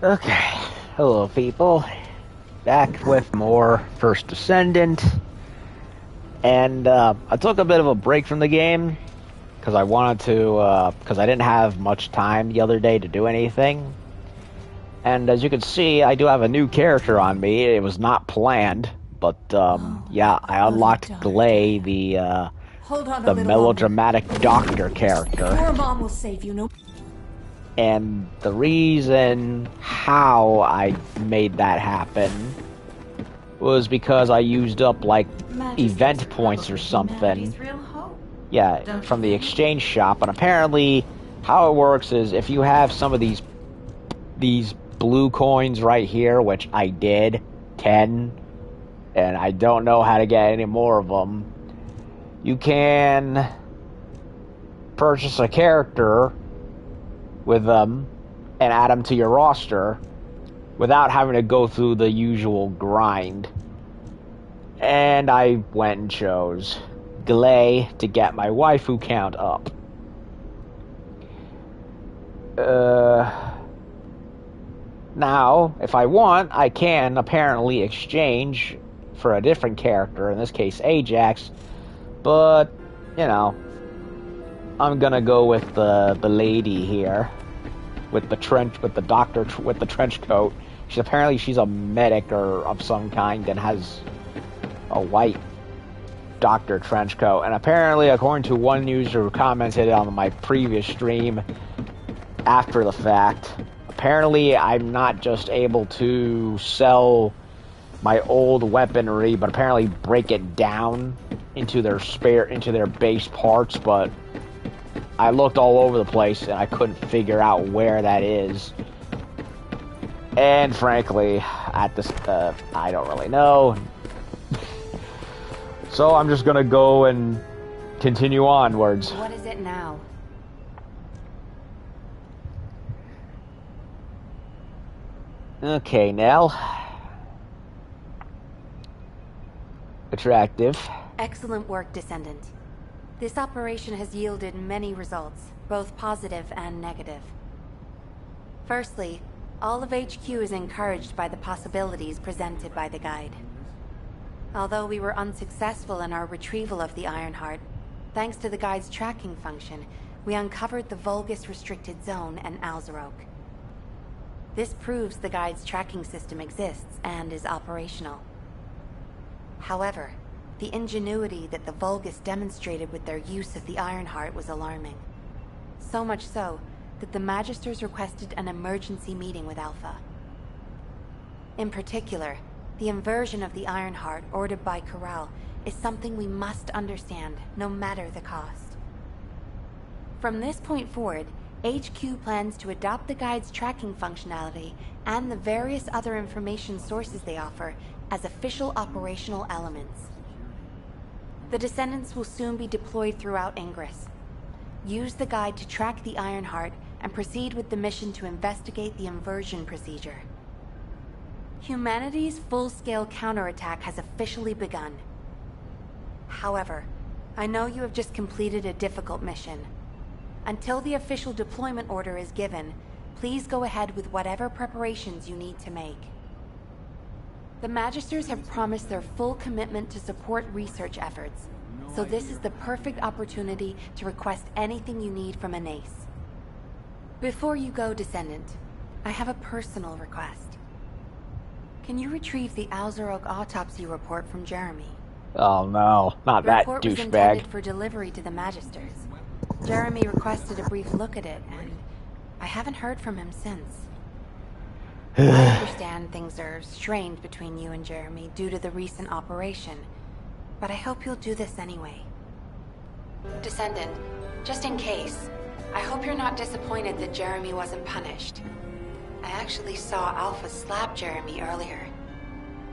Okay, hello people. Back with more First Descendant. And I took a bit of a break from the game because I wanted to, because I didn't have much time the other day to do anything. And as you can see, I do have a new character on me. It was not planned, but yeah, I unlocked Glay, Hold on a the little longer. melodramatic doctor character. Your mom will save you, no? And the reason how I made that happen was because I used up, like, event points or something. Yeah, from the exchange shop. And apparently, how it works is if you have some of these blue coins right here, which I did, 10, and I don't know how to get any more of them, you can purchase a character with them and add them to your roster without having to go through the usual grind. And I went and chose Glay to get my waifu count up. Now, if I want, I can apparently exchange for a different character, in this case Ajax, but, you know, I'm gonna go with the lady here, with the trench coat. She's a medic or of some kind and has a white doctor trench coat. And apparently, according to one user who commented on my previous stream after the fact, apparently I'm not just able to sell my old weaponry, but apparently break it down into their base parts, but I looked all over the place and I couldn't figure out where that is. And frankly, at this, I don't really know. So I'm just gonna go and continue onwards. What is it now? Okay, Nell. Attractive. Excellent work, Descendant. This operation has yielded many results, both positive and negative. Firstly, all of HQ is encouraged by the possibilities presented by the guide. Although we were unsuccessful in our retrieval of the Ironheart, thanks to the guide's tracking function, we uncovered the Vulgus restricted zone and Alzarok. This proves the guide's tracking system exists and is operational. However, the ingenuity that the Vulgus demonstrated with their use of the Ironheart was alarming. So much so, that the Magisters requested an emergency meeting with Alpha. In particular, the inversion of the Ironheart ordered by Corral is something we must understand, no matter the cost. From this point forward, HQ plans to adopt the Guide's tracking functionality and the various other information sources they offer as official operational elements. The Descendants will soon be deployed throughout Ingress. Use the Guide to track the Ironheart and proceed with the mission to investigate the inversion procedure. Humanity's full-scale counterattack has officially begun. However, I know you have just completed a difficult mission. Until the official deployment order is given, please go ahead with whatever preparations you need to make. The Magisters have promised their full commitment to support research efforts, so this is the perfect opportunity to request anything you need from an ace. Before you go, Descendant, I have a personal request. Can you retrieve the Alzarok autopsy report from Jeremy? Oh no, not that douchebag. The report was intended for delivery to the Magisters. Jeremy requested a brief look at it, and I haven't heard from him since. I understand things are strained between you and Jeremy due to the recent operation, but I hope you'll do this anyway. Descendant, just in case, I hope you're not disappointed that Jeremy wasn't punished. I actually saw Alpha slap Jeremy earlier.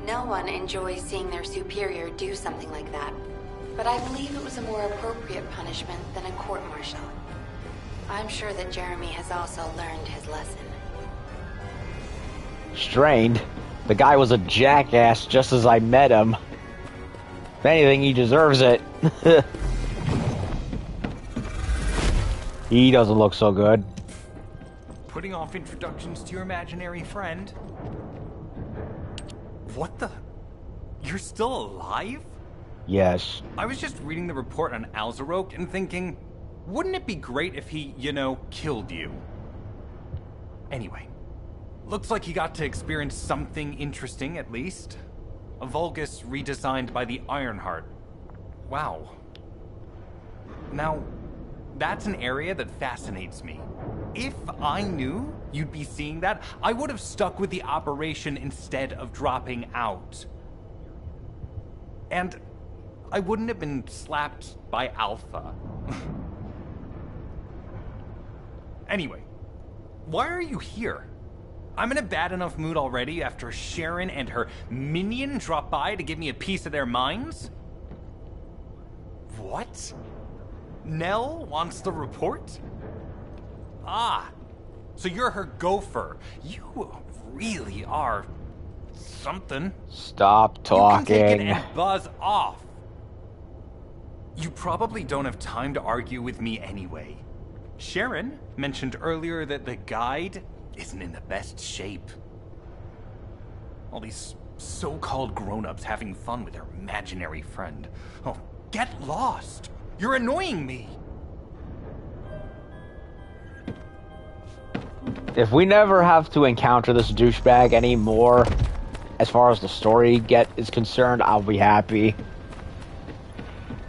No one enjoys seeing their superior do something like that, but I believe it was a more appropriate punishment than a court-martial. I'm sure that Jeremy has also learned his lesson. Strained? The guy was a jackass just as I met him. If anything, he deserves it. He doesn't look so good. putting off introductions to your imaginary friend. What the? You're still alive? Yes. I was just reading the report on Alzarok and thinking, wouldn't it be great if he, killed you? Anyway, looks like he got to experience something interesting at least. A Vulgus redesigned by the Ironheart. Wow. Now, that's an area that fascinates me. If I knew you'd be seeing that, I would have stuck with the operation instead of dropping out. And I wouldn't have been slapped by Alpha. Anyway, why are you here? I'm in a bad enough mood already after Sharon and her minion drop by to give me a piece of their minds? What? Nell wants the report? Ah, so you're her gopher. You really are something. Stop talking. You can take it and buzz off. You probably don't have time to argue with me anyway. Sharon mentioned earlier that the guide isn't in the best shape. All these so-called grown-ups having fun with their imaginary friend. Oh, get lost! You're annoying me! If we never have to encounter this douchebag anymore, as far as the story is concerned, I'll be happy.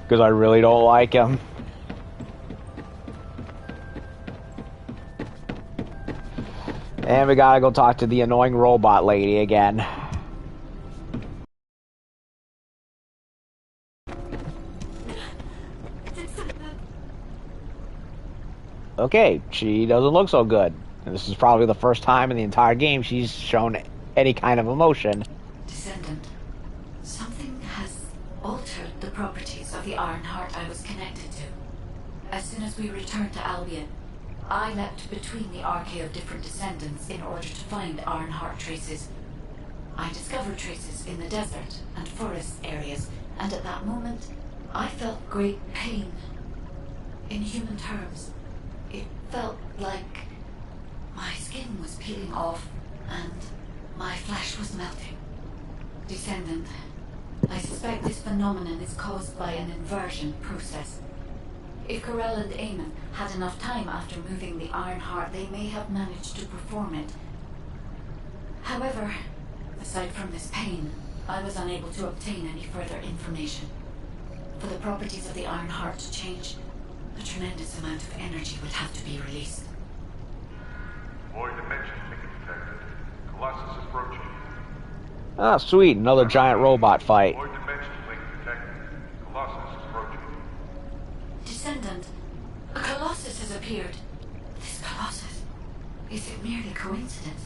Because I really don't like him. And we gotta go talk to the annoying robot lady again. Okay, she doesn't look so good. And this is probably the first time in the entire game she's shown any kind of emotion. Descendant, something has altered the properties of the Ironheart I was connected to. As soon as we returned to Albion, I leapt between the arcade of different descendants in order to find Ironheart traces. I discovered traces in the desert and forest areas, and at that moment, I felt great pain. In human terms, it felt like my skin was peeling off and my flesh was melting. Descendant, I suspect this phenomenon is caused by an inversion process. If Corell and Eamon had enough time after moving the Ironheart, they may have managed to perform it. However, aside from this pain, I was unable to obtain any further information. For the properties of the Ironheart to change, a tremendous amount of energy would have to be released. Void dimension being detected. Colossus approaching. Ah, sweet, another giant robot fight. Void dimension link detected. Colossus approaching. Descendant, a Colossus has appeared. This Colossus, is it merely coincidence?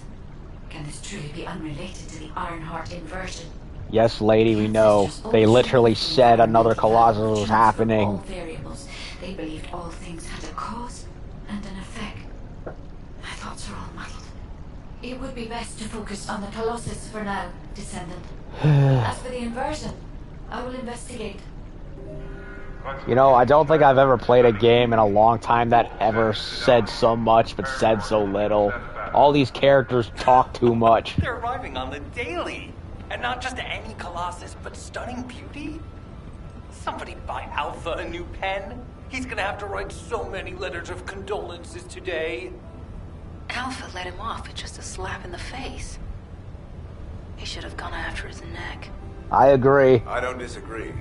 Can this truly be unrelated to the Ironheart inversion? Yes, lady, we know. They literally said another Colossus was happening. All variables. They believed all things had a cause and an effect. My thoughts are all muddled. It would be best to focus on the Colossus for now, Descendant. As for the inversion, I will investigate. You know, I don't think I've ever played a game in a long time that ever said so much but said so little. All these characters talk too much. They're arriving on the daily. And not just any Colossus, but stunning beauty? Somebody buy Alpha a new pen? He's gonna have to write so many letters of condolences today. Alpha let him off with just a slap in the face. He should have gone after his neck. I agree. I don't disagree.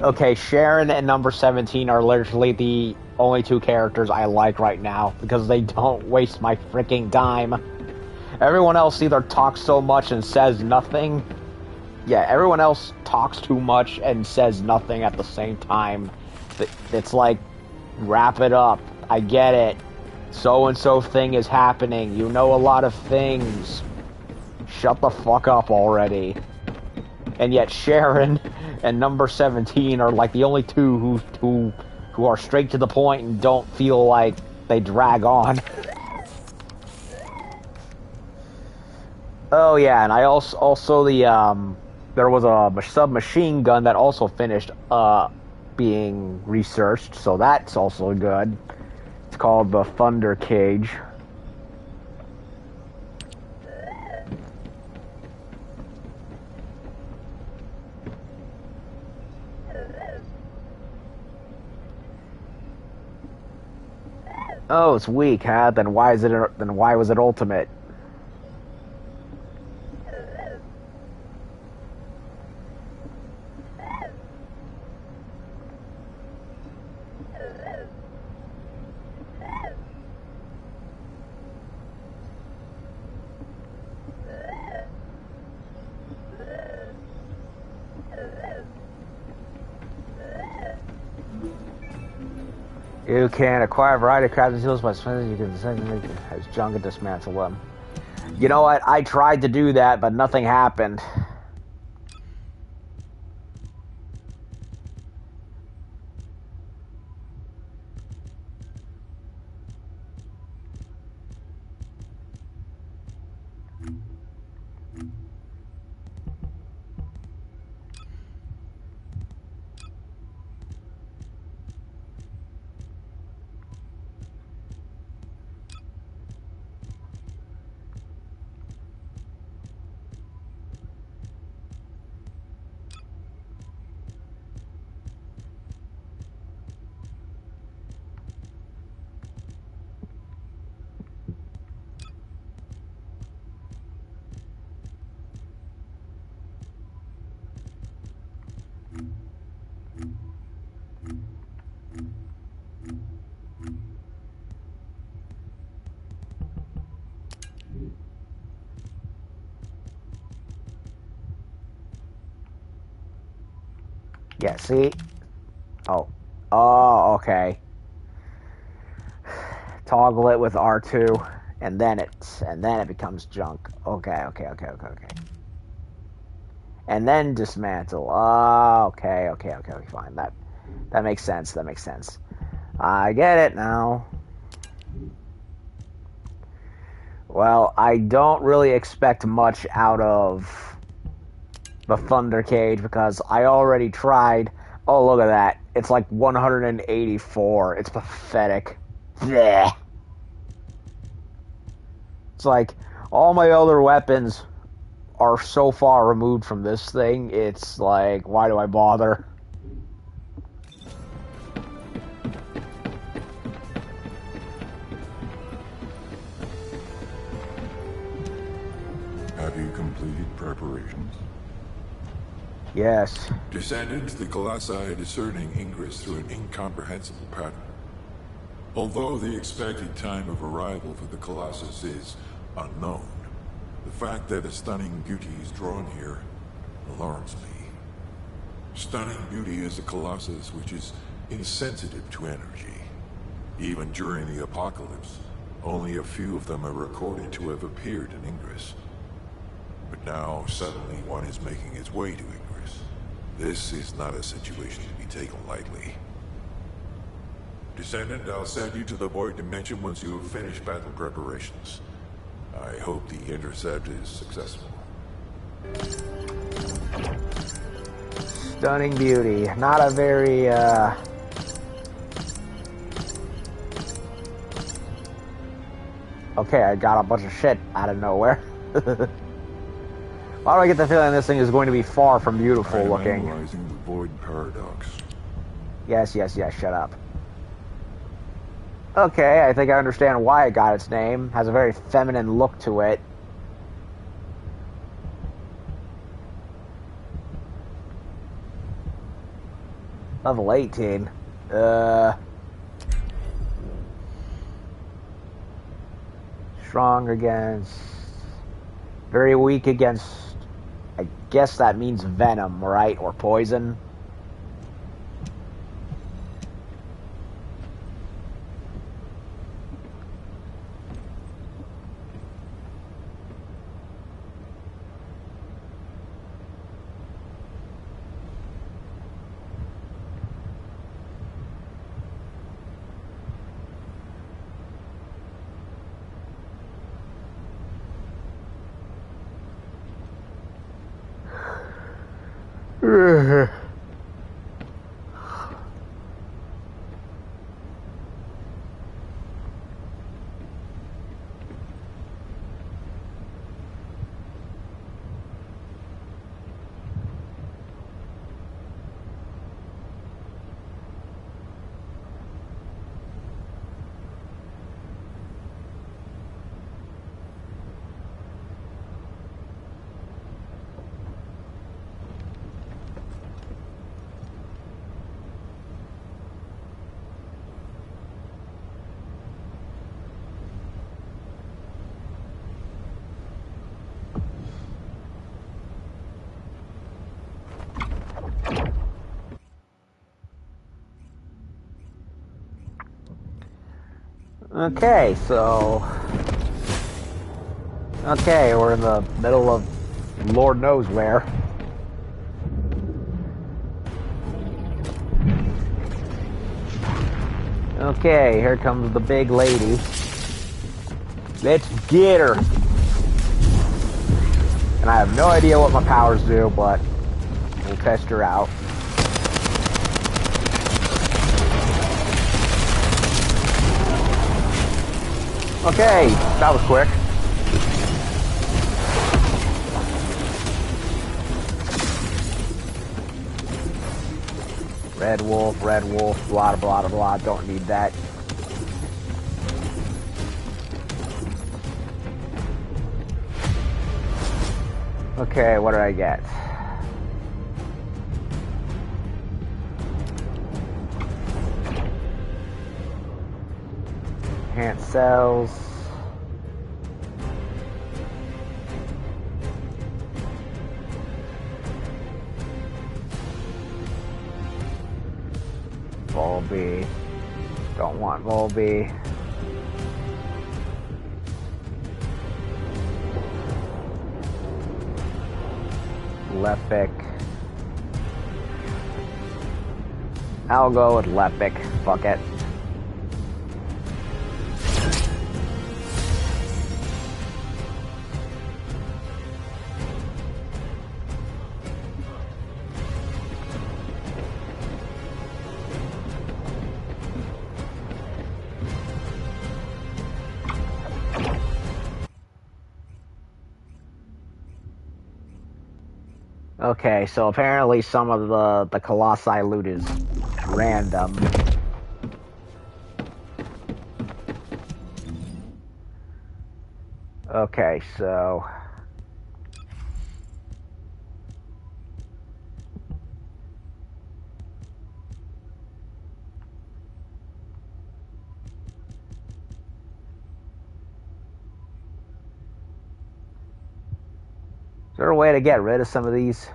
Okay, Sharon and number 17 are literally the only two characters I like right now because they don't waste my freaking time. Everyone else either talks so much and says nothing. Yeah, everyone else talks too much and says nothing at the same time. It's like, wrap it up. I get it. So-and-so thing is happening. You know a lot of things. Shut the fuck up already. And yet Sharon and number 17 are like the only two who are straight to the point and don't feel like they drag on. Oh yeah, and I also there was a submachine gun that also finished being researched, so that's also good. called the Thunder Cage. Oh, it's weak, huh? Then why is it? Then why was it ultimate? You can acquire a variety of crafting tools by spending. You can as junk and dismantle them. You know what? I tried to do that, but nothing happened. Yeah, see? Oh. Oh, okay. Toggle it with R2, and then it becomes junk. Okay. And then dismantle. Oh, okay, fine. That makes sense. I get it now. Well, I don't really expect much out of the Thunder Cage because I already tried. Oh, look at that. It's like 184. It's pathetic. Blech. It's like all my other weapons are so far removed from this thing. It's like, why do I bother? Have you completed preparations? Yes. Descendants, the Colossi are discerning ingress through an incomprehensible pattern. Although the expected time of arrival for the Colossus is unknown, the fact that a stunning beauty is drawn here alarms me. Stunning beauty is a Colossus which is insensitive to energy. Even during the apocalypse, only a few of them are recorded to have appeared in Ingress. But now, suddenly, one is making its way to Ingress. This is not a situation to be taken lightly. Descendant, I'll send you to the Void Dimension once you have finished battle preparations. I hope the intercept is successful. Stunning beauty. Not a very, Okay, I got a bunch of shit out of nowhere. Why do I get the feeling this thing is going to be far from beautiful looking? Analyzing the Void Paradox. Yes, shut up. Okay, I think I understand why it got its name. Has a very feminine look to it. Level 18. Strong against... Very weak against... I guess that means venom, right? Or poison. Okay, so... Okay, we're in the middle of Lord knows where. Okay, here comes the big lady. Let's get her! And I have no idea what my powers do, but we'll test her out. Okay, that was quick. Red wolf, blah blah blah, don't need that. Okay, what did I get? Enhanced cells. Volby. Don't want Volby. Lepic. I'll go with Lepic. Fuck it. Okay, so apparently some of the Colossi loot is random. Okay, so... Is there a way to get rid of some of these?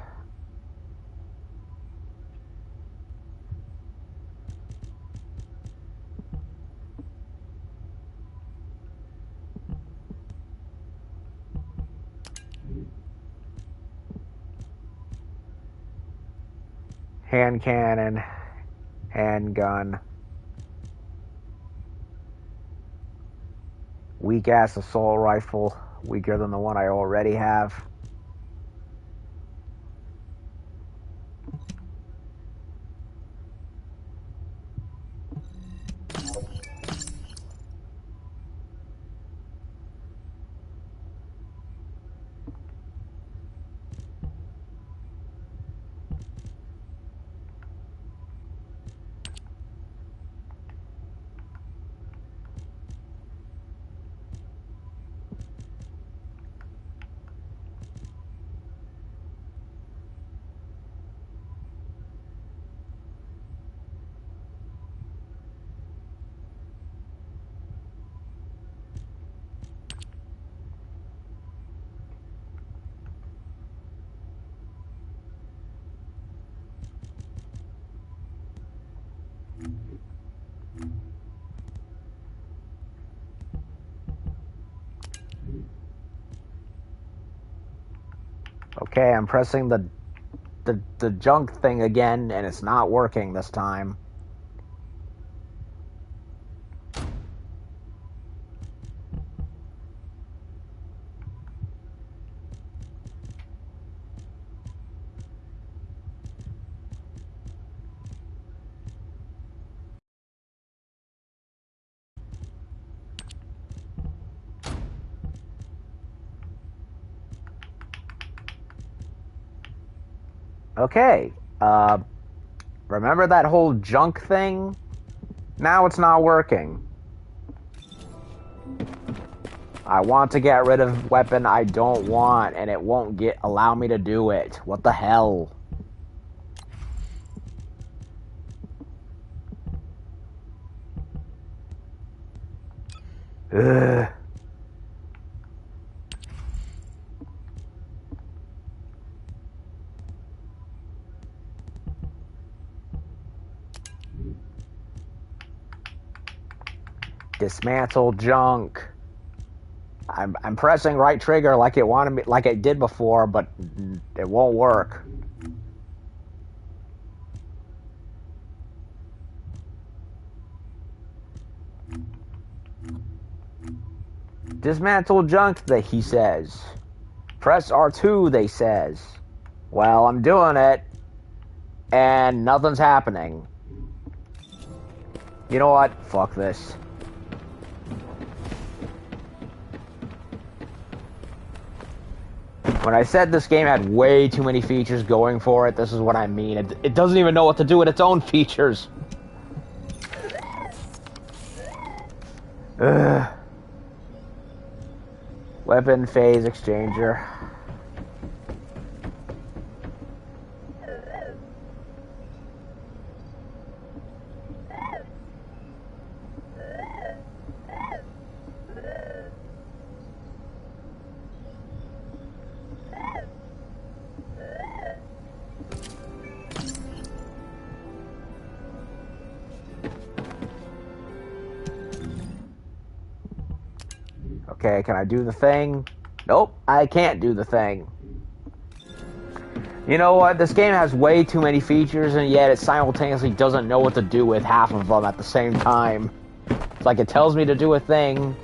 Hand cannon, handgun, weak ass assault rifle, weaker than the one I already have. Okay, I'm pressing the junk thing again, and it's not working this time. Okay, remember that whole junk thing? Now it's not working. I want to get rid of weapon I don't want, and it won't allow me to do it. What the hell? Ugh. Dismantle junk. I'm pressing right trigger like it wanted me, like it did before, but it won't work. Dismantle junk, that he says. Press R2, they says. Well, I'm doing it, and nothing's happening. You know what? Fuck this. When I said this game had way too many features going for it, this is what I mean. It doesn't even know what to do with its own features. Ugh. Weapon phase exchanger. Okay, can I do the thing? Nope, I can't do the thing. You know what? This game has way too many features, and yet it simultaneously doesn't know what to do with half of them at the same time. It's like it tells me to do a thing,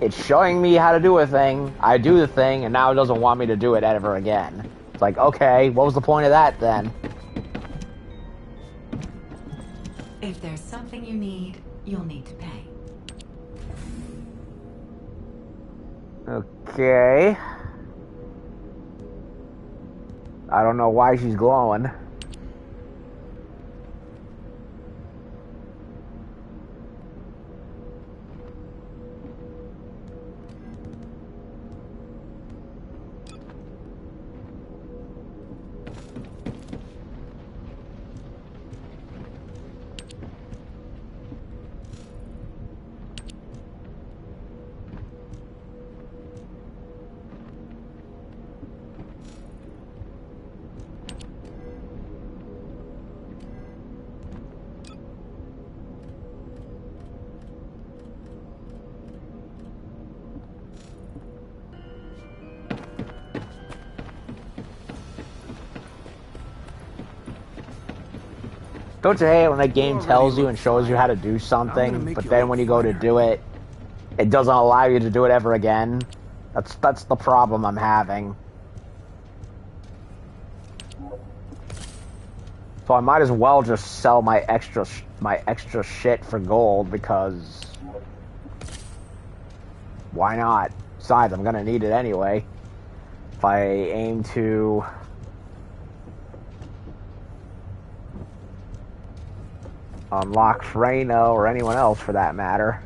it's showing me how to do a thing, I do the thing, and now it doesn't want me to do it ever again. It's like, okay, what was the point of that then? If there's something you need, you'll need to pay. Okay. I don't know why she's glowing. Don't you hate when a game tells you and shows you how to do something, but then when you go to do it, it doesn't allow you to do it ever again? That's the problem I'm having. So I might as well just sell my extra shit for gold, because why not? Besides, I'm gonna need it anyway. If I aim to unlock Freyno, or anyone else for that matter.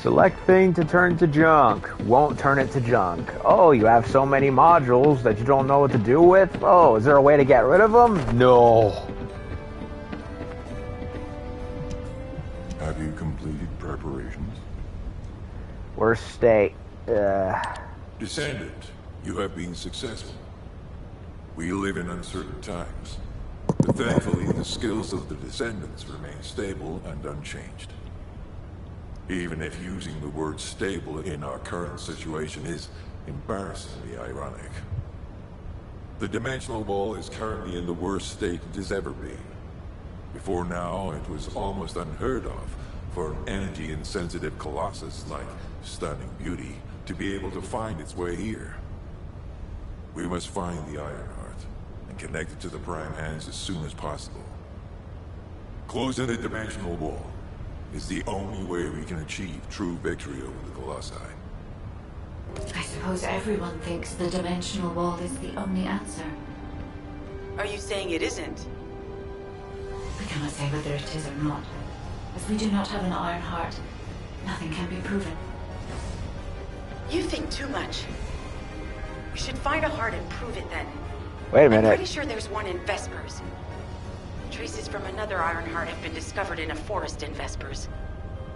Select thing to turn to junk. Won't turn it to junk. Oh, you have so many modules that you don't know what to do with? Oh, is there a way to get rid of them? No. Have you completed preparations? Worst state. Descendant, you have been successful. We live in uncertain times, but thankfully the skills of the Descendants remain stable and unchanged. Even if using the word stable in our current situation is embarrassingly ironic. The dimensional wall is currently in the worst state it has ever been. Before now, it was almost unheard of for an energy-insensitive colossus like Stunning Beauty to be able to find its way here. We must find the Ironheart and connect it to the Prime Hands as soon as possible. Closing the dimensional wall is the only way we can achieve true victory over the Colossi. I suppose everyone thinks the dimensional wall is the only answer. Are you saying it isn't? I cannot say whether it is or not. As we do not have an Ironheart, nothing can be proven. You think too much. We should find a heart and prove it then. Wait a I'm minute. pretty sure there's one in Vespers. Traces from another Ironheart have been discovered in a forest in Vespers.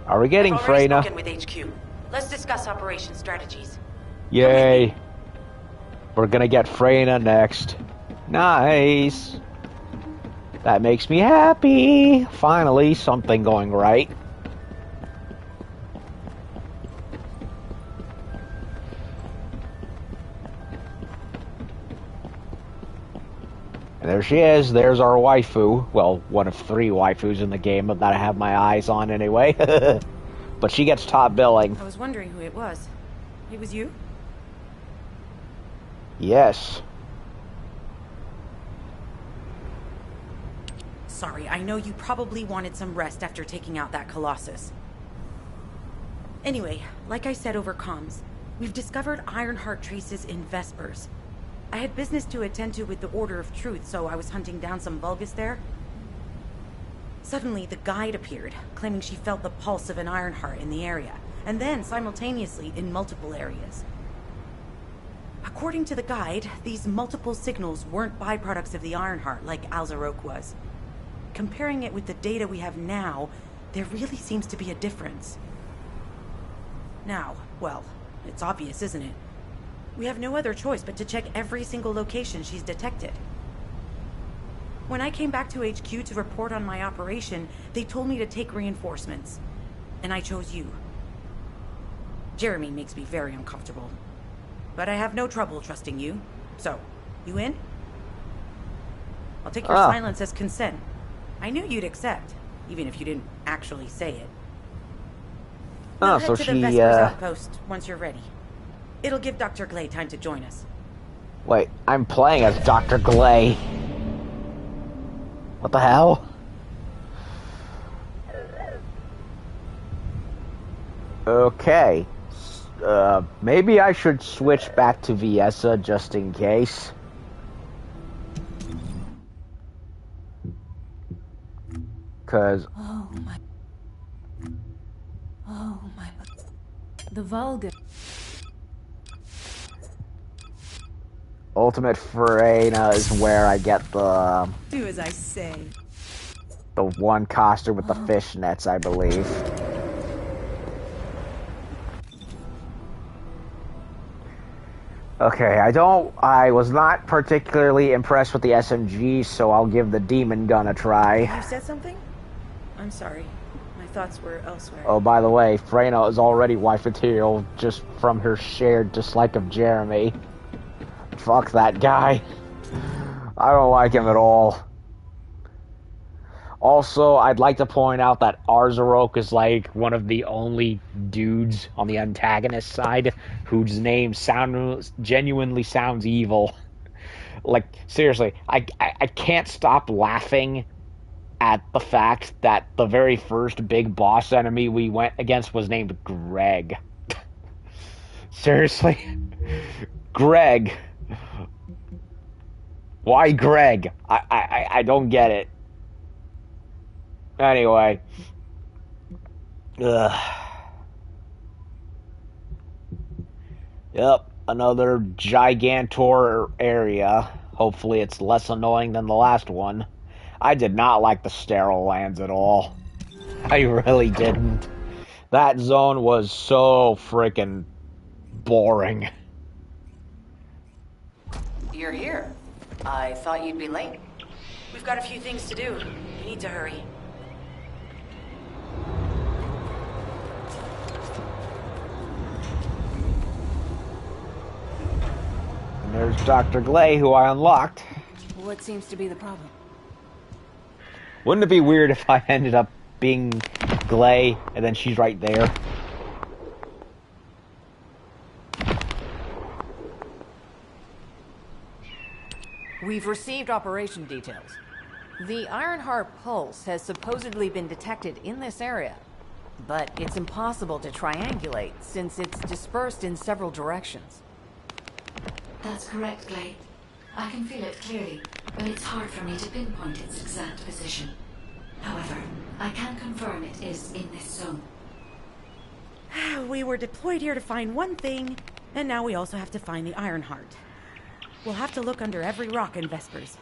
Are we getting I've already Freyna? spoken with HQ. Let's discuss operation strategies. Yay. We're gonna get Freyna next. Nice. That makes me happy. Finally, something going right. And there she is. There's our waifu. Well, one of 3 waifus in the game that I have my eyes on anyway. But she gets top billing. I was wondering who it was. It was you? Yes. Sorry, I know you probably wanted some rest after taking out that Colossus. Anyway, like I said over comms, we've discovered Ironheart traces in Vespers. I had business to attend to with the Order of Truth, so I was hunting down some Vulgus there. Suddenly, the guide appeared, claiming she felt the pulse of an Ironheart in the area, and then simultaneously in multiple areas. According to the guide, these multiple signals weren't byproducts of the Ironheart like Alzarok was. Comparing it with the data we have now, there really seems to be a difference. Now, well, it's obvious, isn't it? We have no other choice but to check every single location she's detected. When I came back to HQ to report on my operation, they told me to take reinforcements. And I chose you. Jeremy makes me very uncomfortable. But I have no trouble trusting you. So, you in? I'll take your silence as consent. I knew you'd accept, even if you didn't actually say it. We'll head So to the she, Vespers outpost once you're ready. It'll give Dr. Glay time to join us. Wait, I'm playing as Dr. Glay. What the hell? Okay. Maybe I should switch back to Viessa just in case. Cause... Oh my... The vulgar... Ultimate Freyna is where I get the... Do as I say. The one costume with the fishnets, I believe. Okay, I was not particularly impressed with the SMG, so I'll give the demon gun a try. You said something? I'm sorry. My thoughts were elsewhere. Oh, by the way, Freyna is already wife material just from her shared dislike of Jeremy. Fuck that guy. I don't like him at all. Also, I'd like to point out that Arzarok is like one of the only dudes on the antagonist side whose name genuinely sounds evil. Like, seriously, I can't stop laughing at the fact that the very first big boss enemy we went against was named Greg. Seriously? Greg. Why Greg? I don't get it. Anyway. Ugh. Yep, another Gigantor area. Hopefully it's less annoying than the last one. I did not like the sterile lands at all. I really didn't. That zone was so freaking boring. You're here. I thought you'd be late. We've got a few things to do. We need to hurry. And there's Dr. Glay, who I unlocked. What seems to be the problem? Wouldn't it be weird if I ended up being Glay, and then she's right there? We've received operation details. The Ironheart pulse has supposedly been detected in this area, but it's impossible to triangulate since it's dispersed in several directions. That's correct, Glade. I can feel it clearly, but it's hard for me to pinpoint its exact position. However, I can confirm it is in this zone. We were deployed here to find one thing, and now we also have to find the Ironheart. We'll have to look under every rock in Vespers.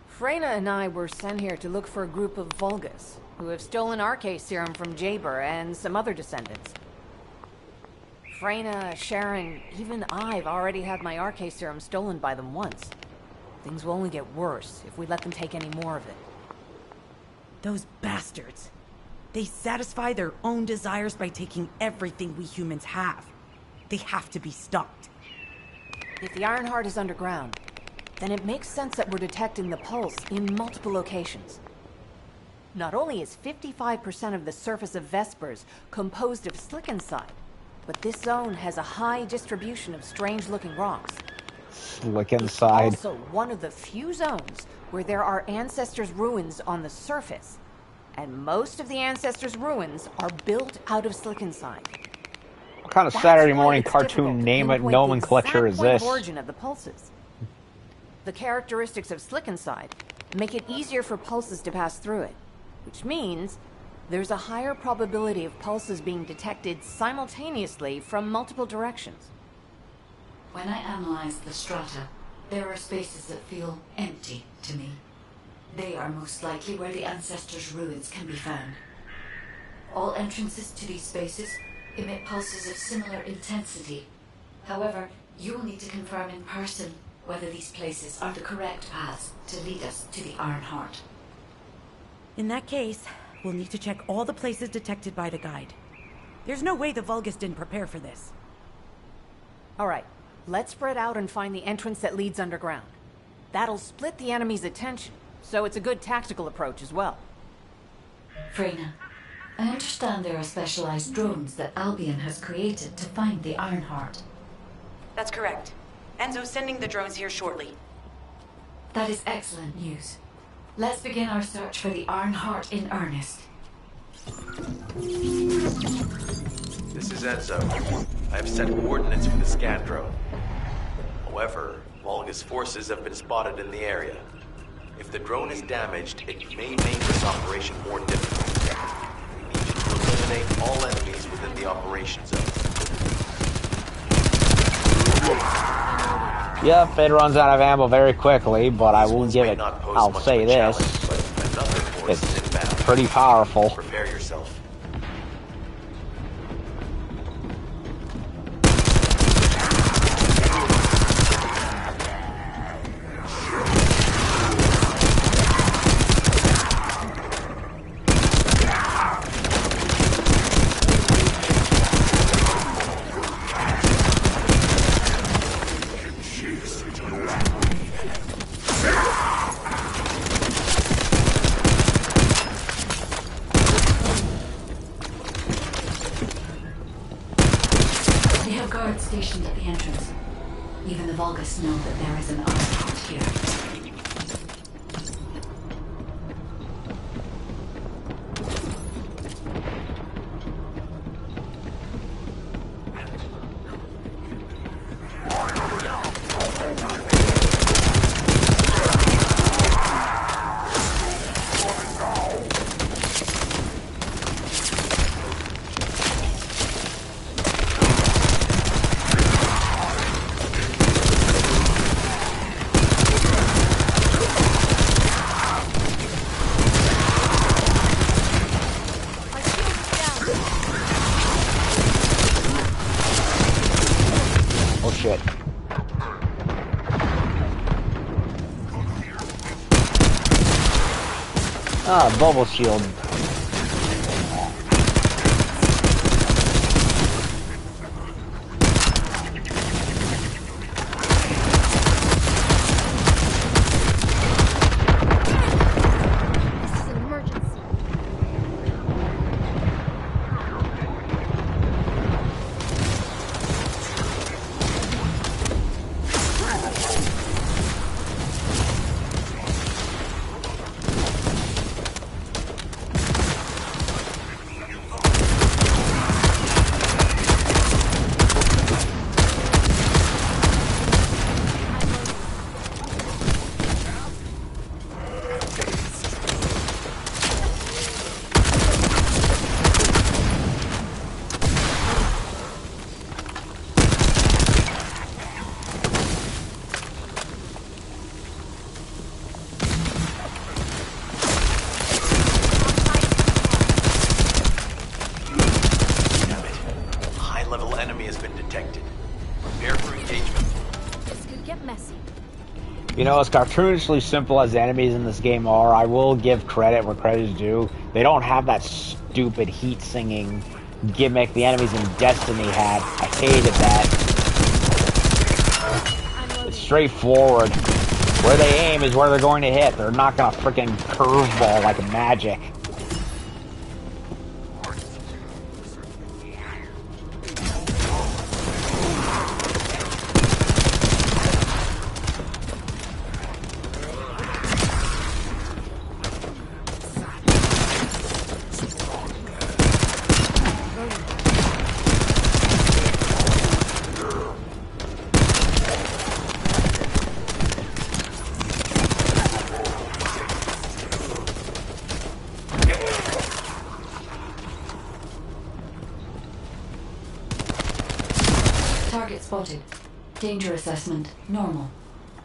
Freyna and I were sent here to look for a group of Vulgus, who have stolen RK serum from Jaber and some other descendants. Freyna, Sharon, even I've already had my RK serum stolen by them once. Things will only get worse if we let them take any more of it. Those bastards. They satisfy their own desires by taking everything we humans have. They have to be stopped. If the Ironheart is underground, then it makes sense that we're detecting the pulse in multiple locations. Not only is 55% of the surface of Vespers composed of Slickenside, but this zone has a high distribution of strange-looking rocks. Slickenside. It's also one of the few zones where there are Ancestors' ruins on the surface, and most of the Ancestors' ruins are built out of Slickenside. What kind of Saturday morning cartoon name it nomenclature is this? The origin of the pulses. The characteristics of Slickenside make it easier for pulses to pass through it, which means there's a higher probability of pulses being detected simultaneously from multiple directions. When I analyze the strata, there are spaces that feel empty to me. They are most likely where the Ancestors' ruins can be found. All entrances to these spaces emit pulses of similar intensity. However, you will need to confirm in person whether these places are the correct paths to lead us to the Ironheart. In that case, we'll need to check all the places detected by the guide. There's no way the Vulgus didn't prepare for this. All right, let's spread out and find the entrance that leads underground. That'll split the enemy's attention, so it's a good tactical approach as well. Freyna, I understand there are specialized drones that Albion has created to find the Ironheart. That's correct. Enzo's sending the drones here shortly. That is excellent news. Let's begin our search for the Ironheart in earnest. This is Enzo. I have set coordinates for the scan drone. However, Vulgus forces have been spotted in the area. If the drone is damaged, it may make this operation more difficult. We need you to eliminate all enemies within the operation zone. Yep, it runs out of ammo very quickly, but I will give it, I'll say this, it's pretty powerful. Prepare yourself. Stationed at the entrance. Even the Vulgus know that there is an Ironheart here. Bubble shield. has been detected. Prepare for engagement. This could get messy. You know, as cartoonishly simple as the enemies in this game are, I will give credit where credit is due. They don't have that stupid heat-singing gimmick the enemies in Destiny had. I hated that. It's straightforward. Where they aim is where they're going to hit. They're not gonna frickin' curveball like magic. Target spotted. Danger assessment, normal.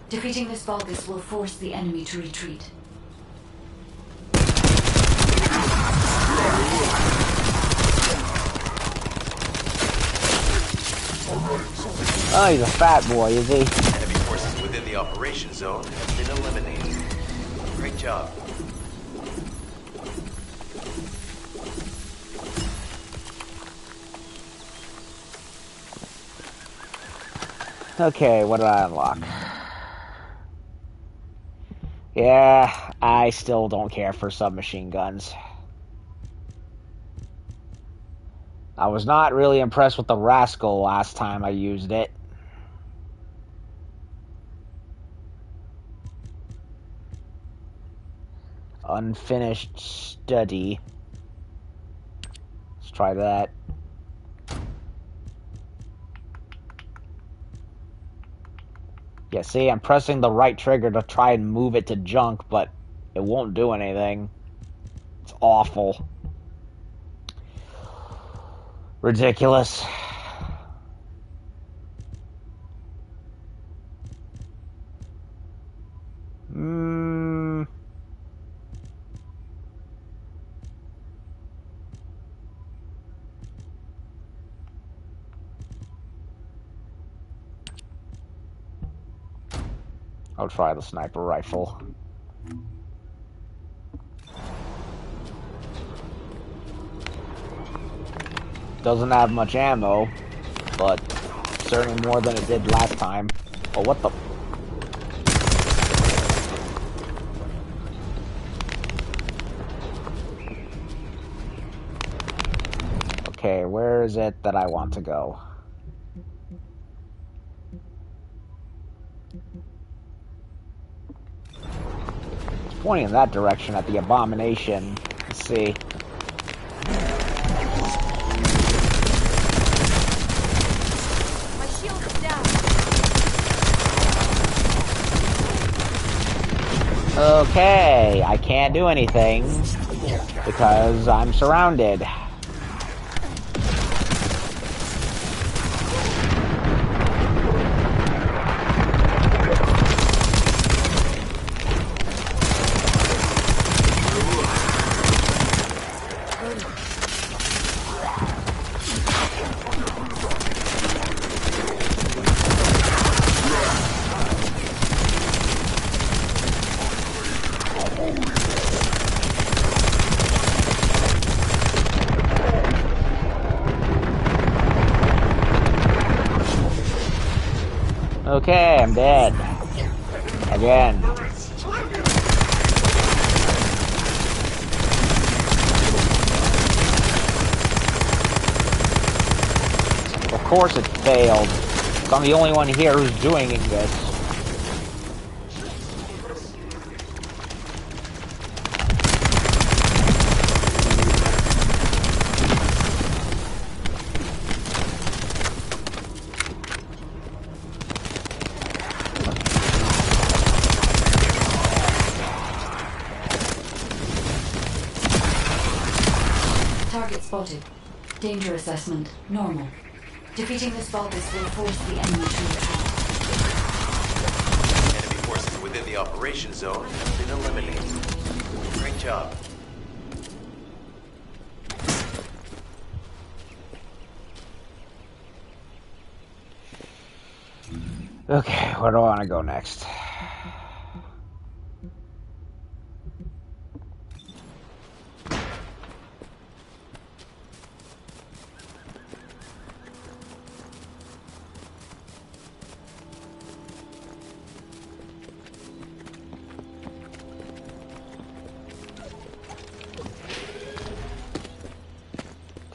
Defeating this Vulgus will force the enemy to retreat. Oh, he's a fat boy, is he? Enemy forces within the operation zone have been eliminated. Great job. Okay, what did I unlock? Yeah, I still don't care for submachine guns. I was not really impressed with the Rascal last time I used it. Unfinished study. Let's try that. Yeah, see, I'm pressing the right trigger to try and move it to junk, but it won't do anything. It's awful. Ridiculous. I'll try the sniper rifle. Doesn't have much ammo, but certainly more than it did last time. Oh, what the? Okay, where is it that I want to go? It's pointing in that direction at the abomination. Let's see. My shield is down. Okay, I can't do anything because I'm surrounded. Okay, I'm dead. Again. Of course it failed. So I'm the only one here who's doing this. Target spotted. Danger assessment, normal. Defeating this Vulgus will force the enemy to retreat. Enemy forces within the operation zone have been eliminated. Great job. Okay, where do I want to go next?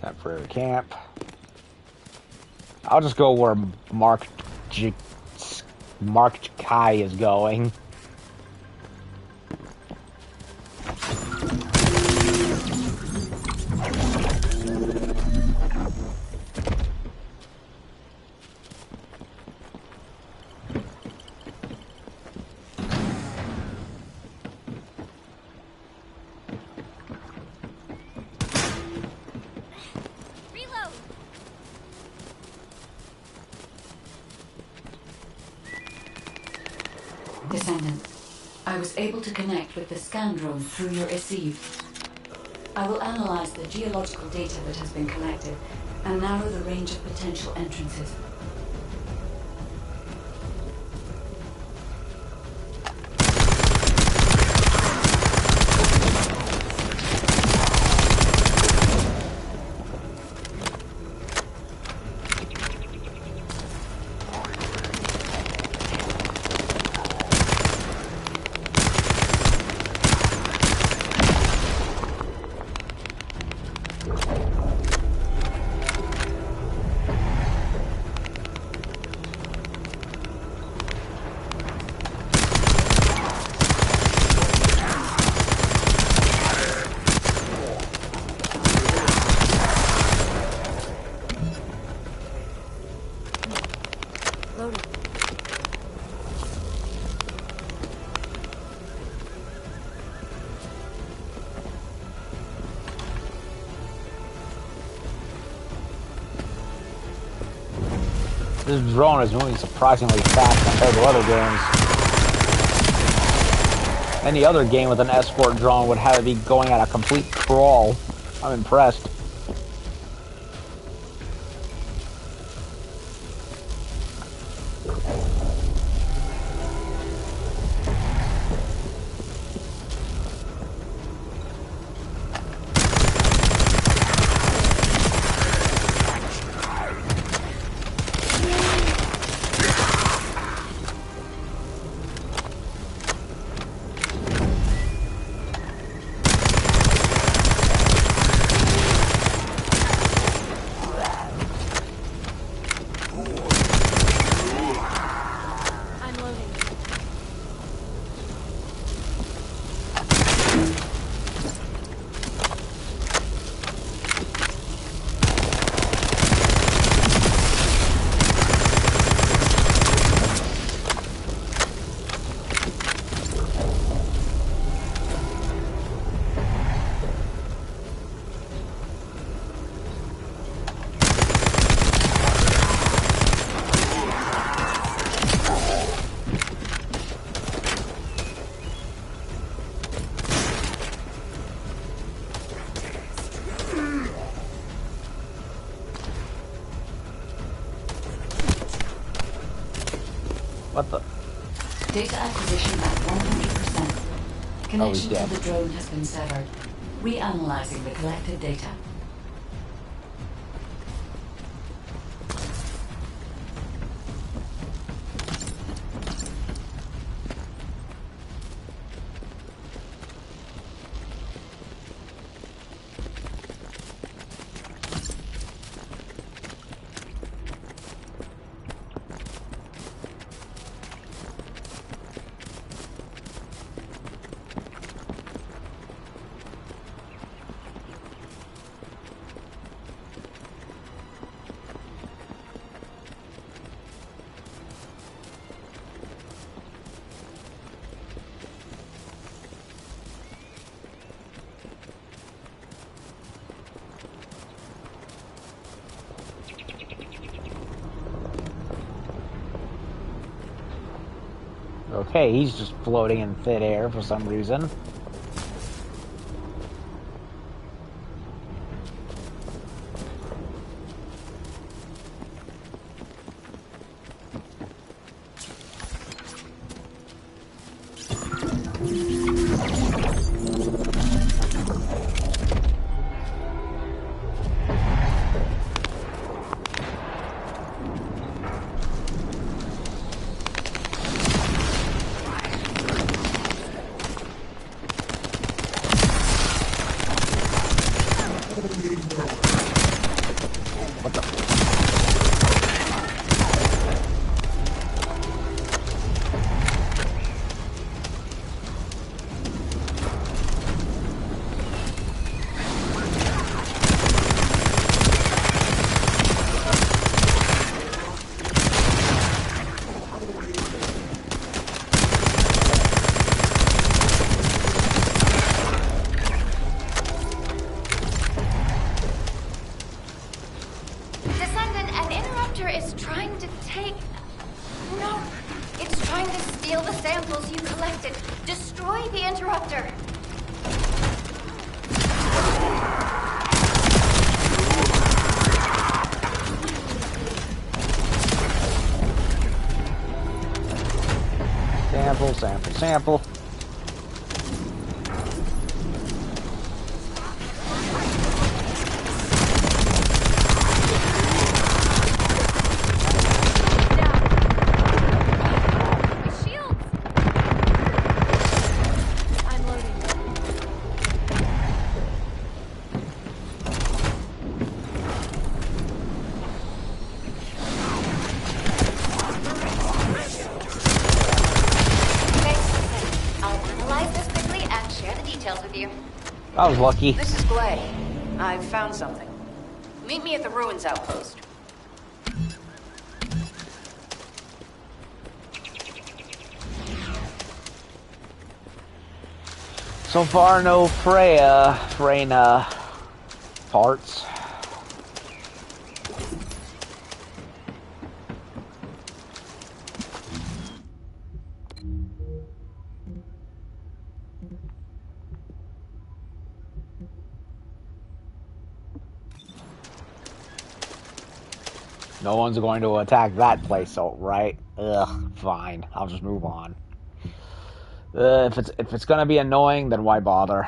Temporary camp. I'll just go where Mark Kai is going. Descendant, I was able to connect with the scan drone through your receive. I will analyze the geological data that has been collected and narrow the range of potential entrances. This drone is moving surprisingly fast compared to other games. Any other game with an escort drone would have it be going at a complete crawl. I'm impressed. What the? Data acquisition at 100%. Connection to the drone has been severed. Reanalyzing the collected data. Okay, he's just floating in thin air for some reason. creature is trying to take... No, it's trying to steal the samples you collected. Destroy the interruptor. Sample, sample, sample. I was lucky. This is Glay. I've found something. Meet me at the ruins outpost. So far, no Freyna parts. No one's going to attack that place, so right? Ugh, fine. I'll just move on. If it's gonna be annoying, then why bother?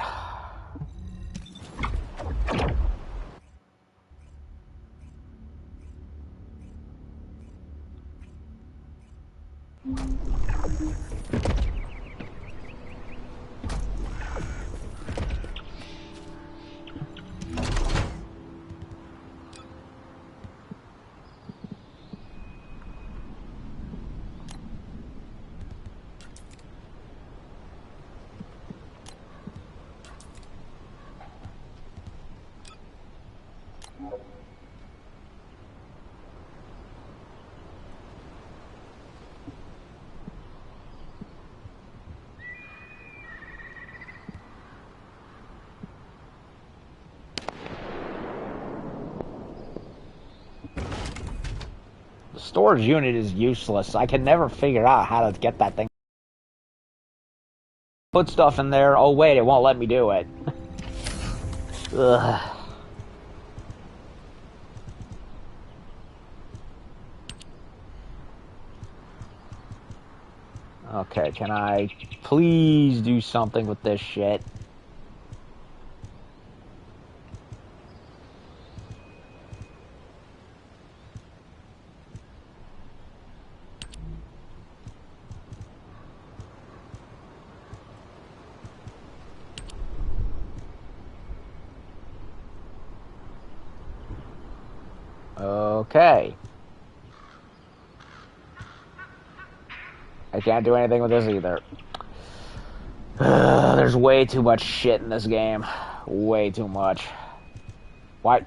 The storage unit is useless. I can never figure out how to get that thing. Put stuff in there. Oh wait, it won't let me do it. Ugh. Okay, can I please do something with this shit? Okay. I can't do anything with this either. There's way too much shit in this game. Way too much. Why?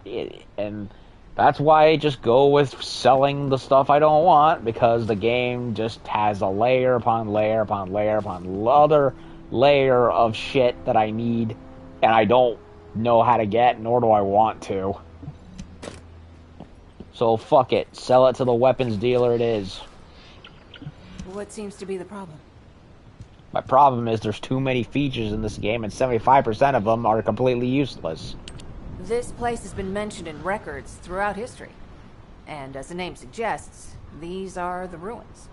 And that's why I just go with selling the stuff I don't want, because the game just has a layer upon layer upon layer upon other layer of shit that I need, and I don't know how to get, nor do I want to. So fuck it. Sell it to the weapons dealer it is. What seems to be the problem? My problem is there's too many features in this game, and 75% of them are completely useless. This place has been mentioned in records throughout history. And as the name suggests, these are the ruins.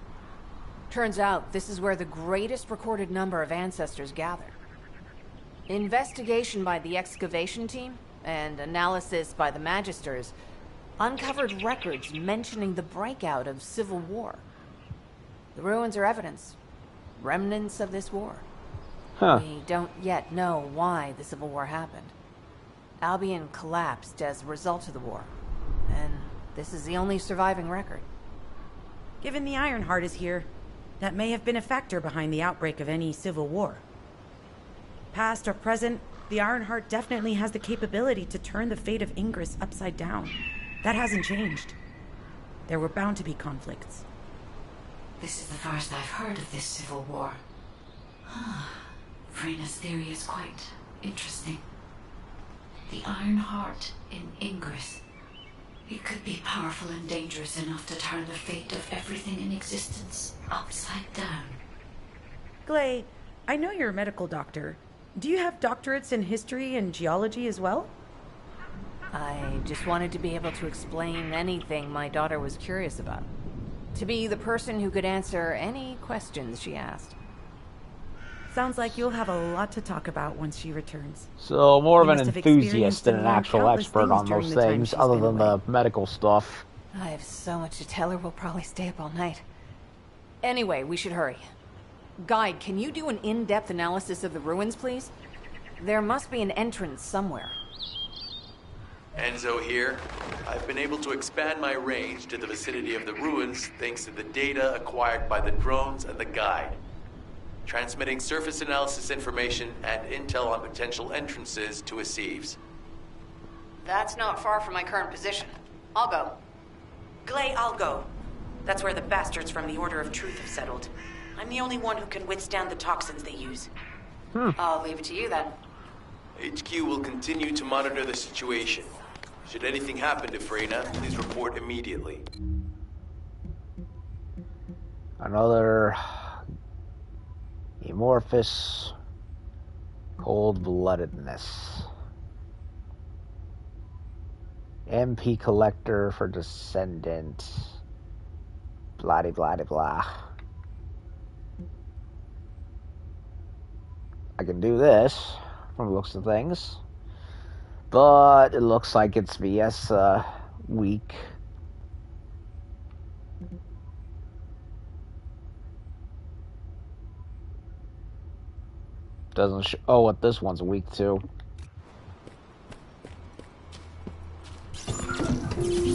Turns out, this is where the greatest recorded number of ancestors gather. Investigation by the excavation team, and analysis by the magisters, uncovered records mentioning the breakout of civil war. The ruins are evidence. Remnants of this war. Huh. We don't yet know why the Civil War happened. Albion collapsed as a result of the war, and this is the only surviving record. Given the Ironheart is here, that may have been a factor behind the outbreak of any civil war. Past or present, the Ironheart definitely has the capability to turn the fate of Ingress upside down. That hasn't changed. There were bound to be conflicts. This is the first I've heard of this civil war. Frena's theory is quite interesting. The Ironheart in Ingress. It could be powerful and dangerous enough to turn the fate of everything in existence upside down. Glay, I know you're a medical doctor. Do you have doctorates in history and geology as well? I just wanted to be able to explain anything my daughter was curious about. To be the person who could answer any questions she asked. Sounds like you'll have a lot to talk about once she returns. So more of You an must have enthusiast experienced than and an learned actual countless expert things on during those the time things, she's other been than away. the medical stuff. I have so much to tell her, we'll probably stay up all night. Anyway, we should hurry. Guide, can you do an in-depth analysis of the ruins, please? There must be an entrance somewhere. Enzo here. I've been able to expand my range to the vicinity of the ruins thanks to the data acquired by the drones and the guide. Transmitting surface analysis information and intel on potential entrances to Aceves. That's not far from my current position. I'll go. Glay, I'll go. That's where the bastards from the Order of Truth have settled. I'm the only one who can withstand the toxins they use. I'll leave it to you then. HQ will continue to monitor the situation. Should anything happen to Freyna, please report immediately. Another amorphous cold-bloodedness. MP collector for Descendant. Blah de blah de blah. I can do this from the looks of things, but it looks like it's VS weak. Doesn't show. Oh, what this one's weak to.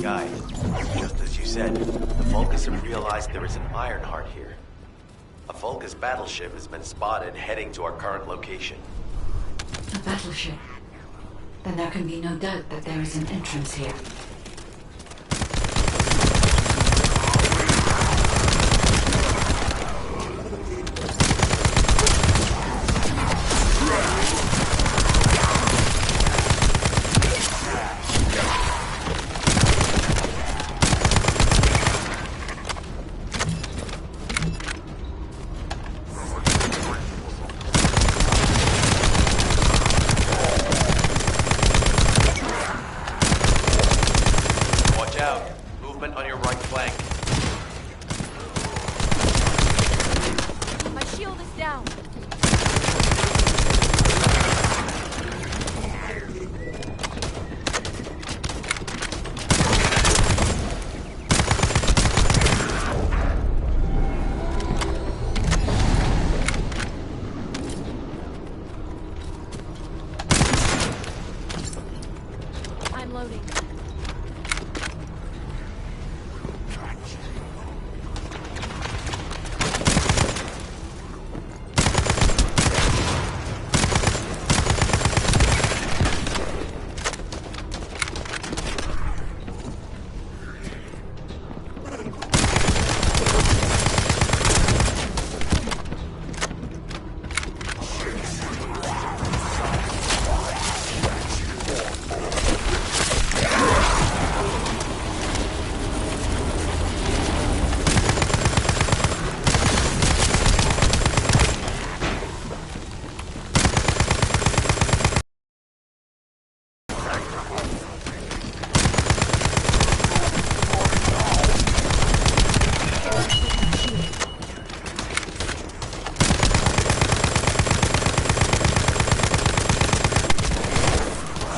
Guide, just as you said, the Vulcans have realized there is an Ironheart here. A Vulcus battleship has been spotted heading to our current location. A battleship. Then there can be no doubt that there is an entrance here.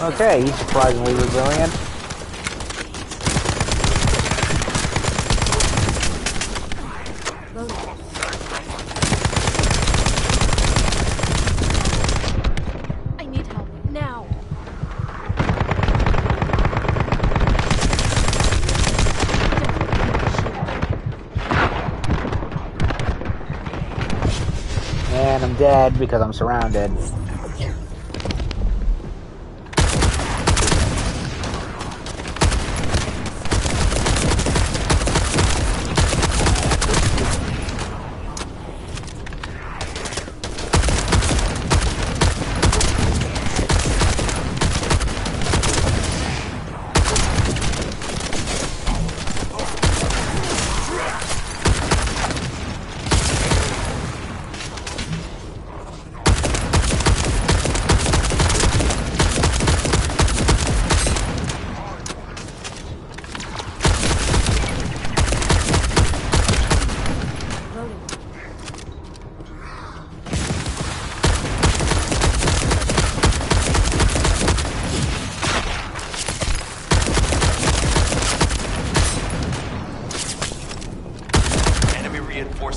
Okay, he's surprisingly resilient. I need help, now! And I'm dead because I'm surrounded.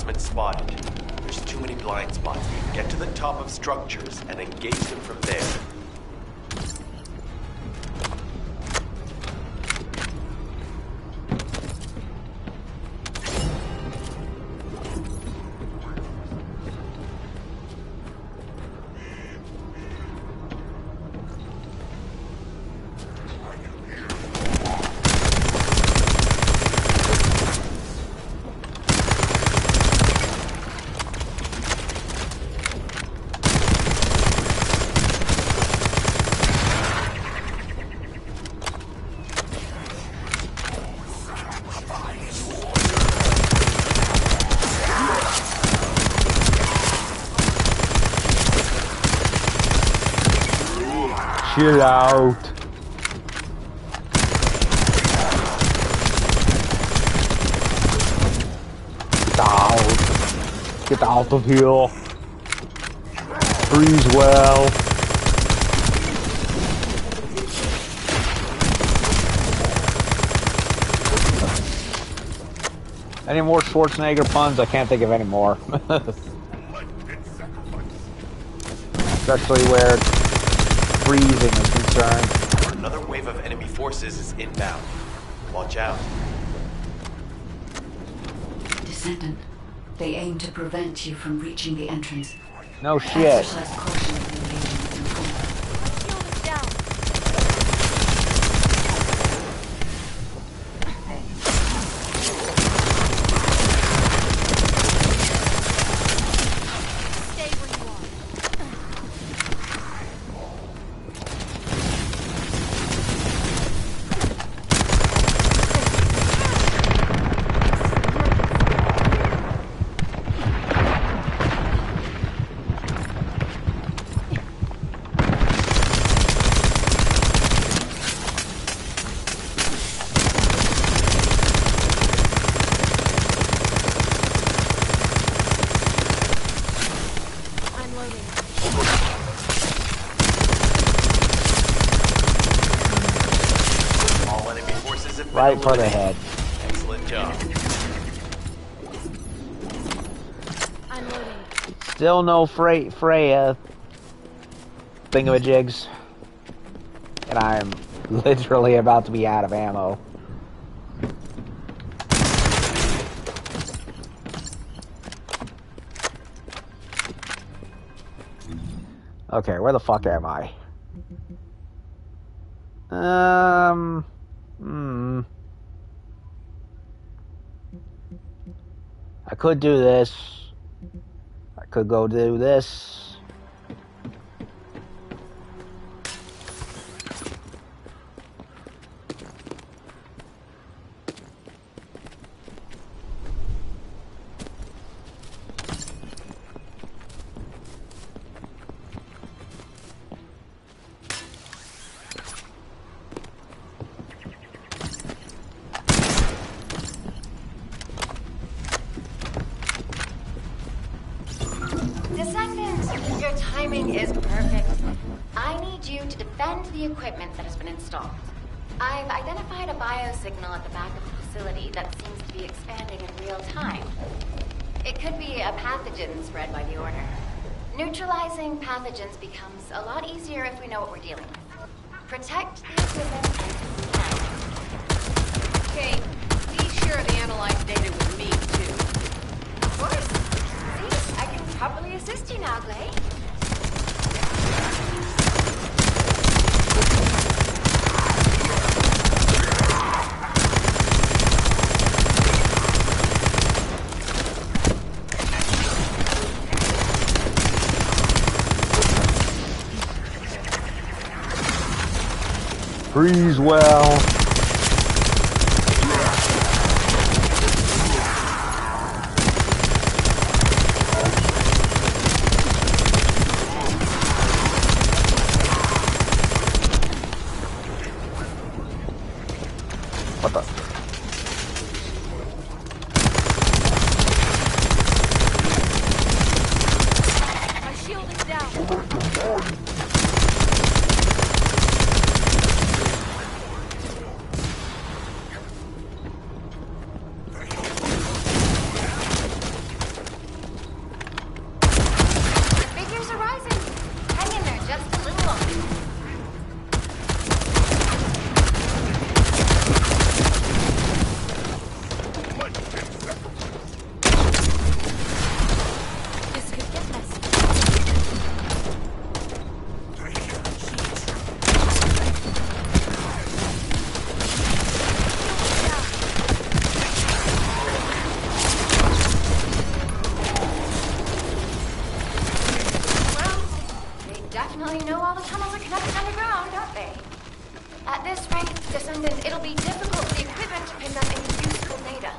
reinforcements spotted. There's too many blind spots. Get to the top of structures and engage them from there. Chill out. Get out. Get out of here. Freeze well. Any more Schwarzenegger puns? I can't think of any more. Especially where freezing is concerned. Another wave of enemy forces is inbound. Watch out. Descendant, they aim to prevent you from reaching the entrance. No shit. Exercise caution in engaging with them. Shield is down. Stay where you are. I'm loading. All enemy forces have been Right for the eliminated. head. Excellent job. I'm loading. Still no Freya thingamajigs. And I'm literally about to be out of ammo. Okay, where the fuck am I? I could do this. I could go do this. Descendant, your timing is perfect. I need you to defend the equipment that has been installed. I've identified a biosignal at the back of the facility that seems to be expanding in real time. It could be a pathogen spread by the Order. Neutralizing pathogens becomes a lot easier if we know what we're dealing with. Protect the equipment and Okay, be sure the analyzed data with me, too. of course. See, I can properly assist you now, Glay. Freeze well. What the? My shield is down. be difficult for the equipment to pick up any useful data.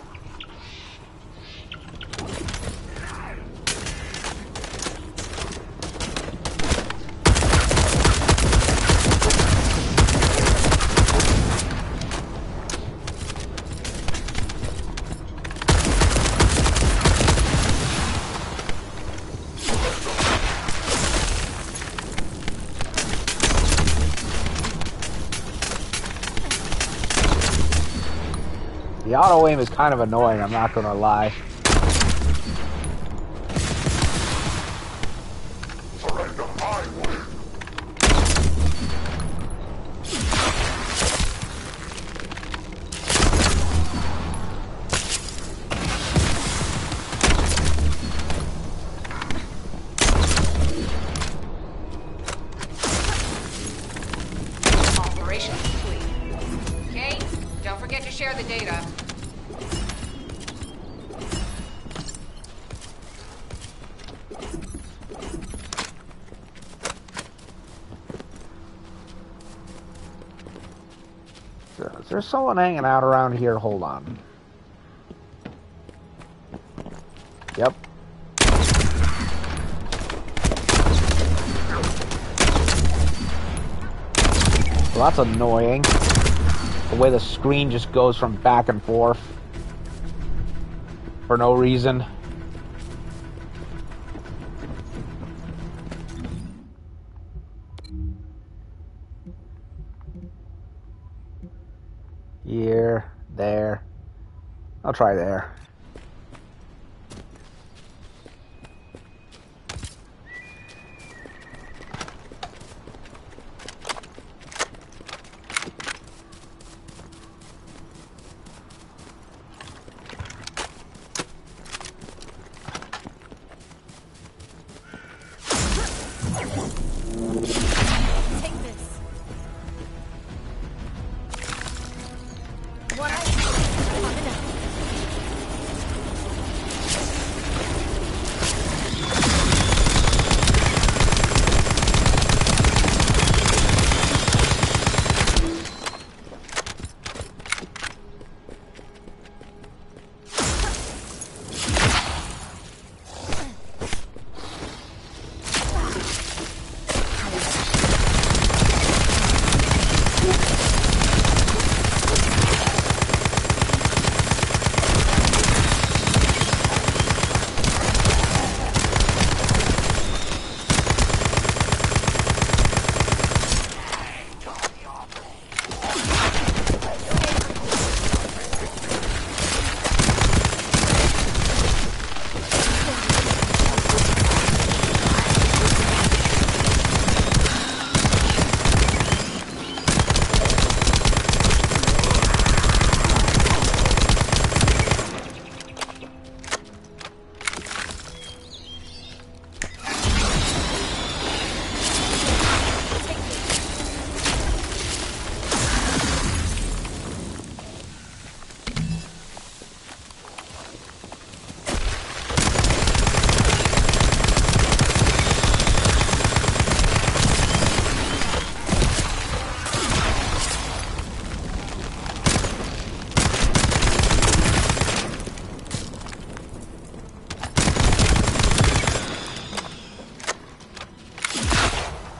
The auto aim is kind of annoying, I'm not gonna lie. Operation complete. Okay, don't forget to share the data. Is there someone hanging out around here? Hold on. Yep. Well, that's annoying. The way the screen just goes from back and forth for no reason. Here, there. I'll try there. Take this. What I coming up.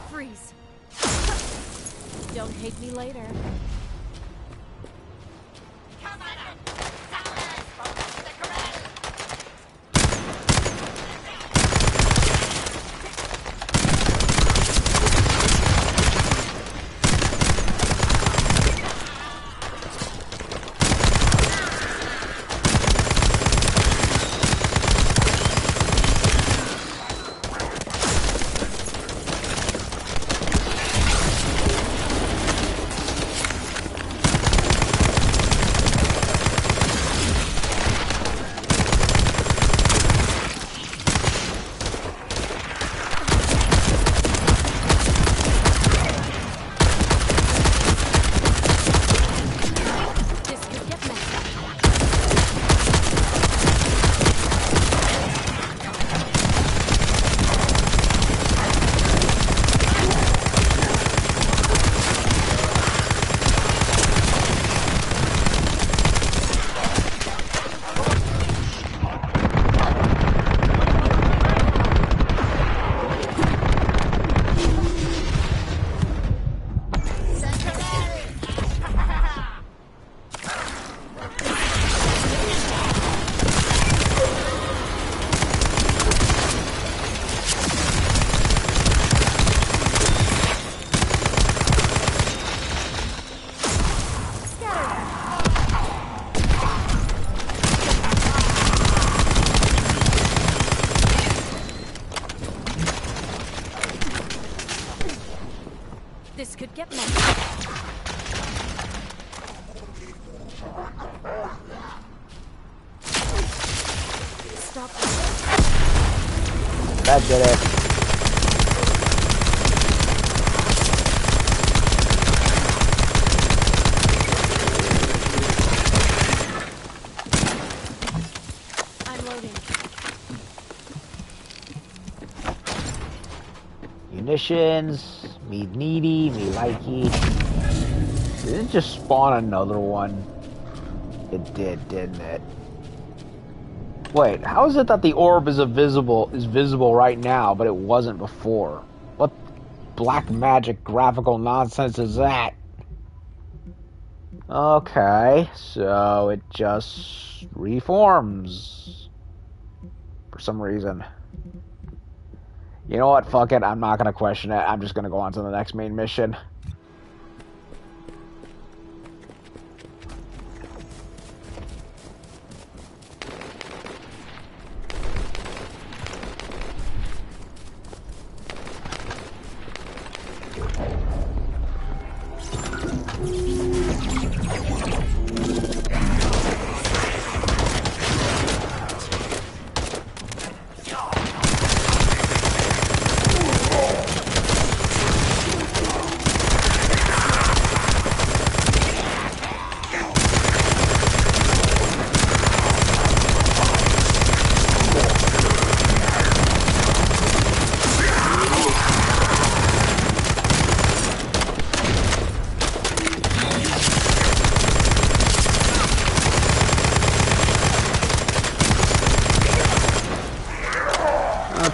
Freeze. Don't hate me later. That did it. I'm loading. Munitions. Me needy, me likey. Did it just spawn another one? It did, didn't it? Wait, how is it that the orb is visible right now, but it wasn't before? What black magic graphical nonsense is that? Okay, so it just reforms for some reason. You know what? Fuck it. I'm not gonna question it. I'm just gonna go on to the next main mission.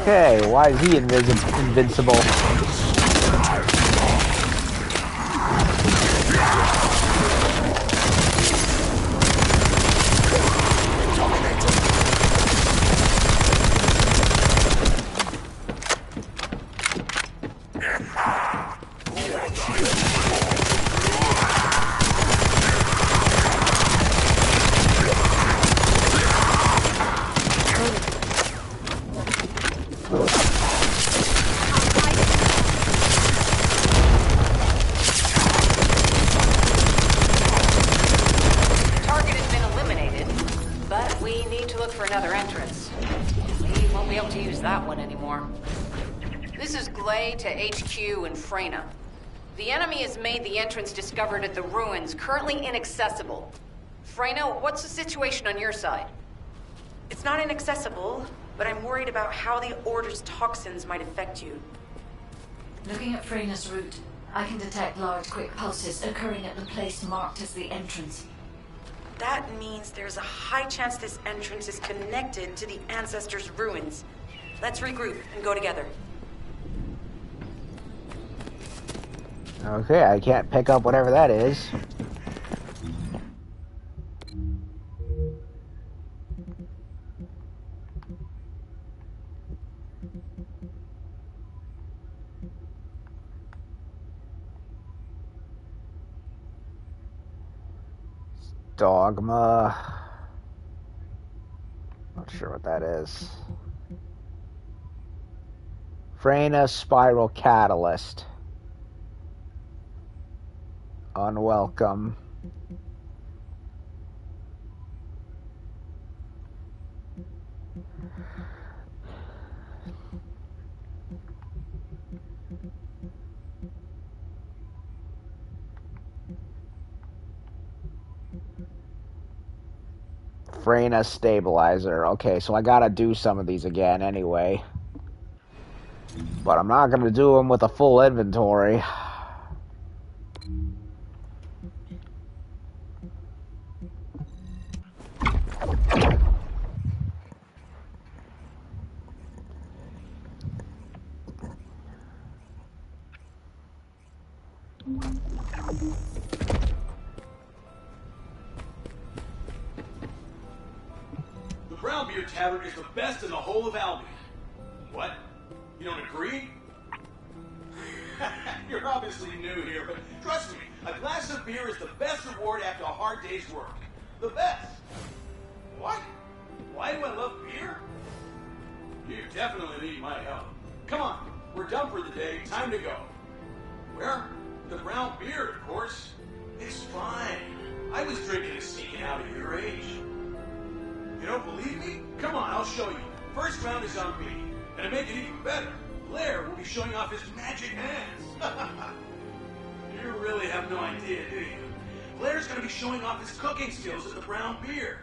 Okay, why is he invincible? The enemy has made the entrance discovered at the ruins currently inaccessible. Freyna, what's the situation on your side? It's not inaccessible, but I'm worried about how the Order's toxins might affect you. Looking at Freyna's route, I can detect large quick pulses occurring at the place marked as the entrance. That means there's a high chance this entrance is connected to the Ancestors' ruins. Let's regroup and go together. Okay, I can't pick up whatever that is. Dogma. Not sure what that is. Freyna Spiral Catalyst. Unwelcome. Freyna Stabilizer. Okay, so I gotta do some of these again anyway. But I'm not gonna do them with a full inventory. The Brown Beer Tavern is the best in the whole of Albion. What? You don't agree? You're obviously new here, but trust me, a glass of beer is the best reward after a hard day's work. The best. What? Why do I love beer? You definitely need my help. Come on, we're done for the day, time to go. Where? The Brown Beer, of course. It's fine. I was drinking and sneaking out at your age. You don't believe me? Come on, I'll show you. First round is on me. And to make it even better, Blair will be showing off his magic hands. You really have no idea, do you? Blair's gonna be showing off his cooking skills at the Brown Beer.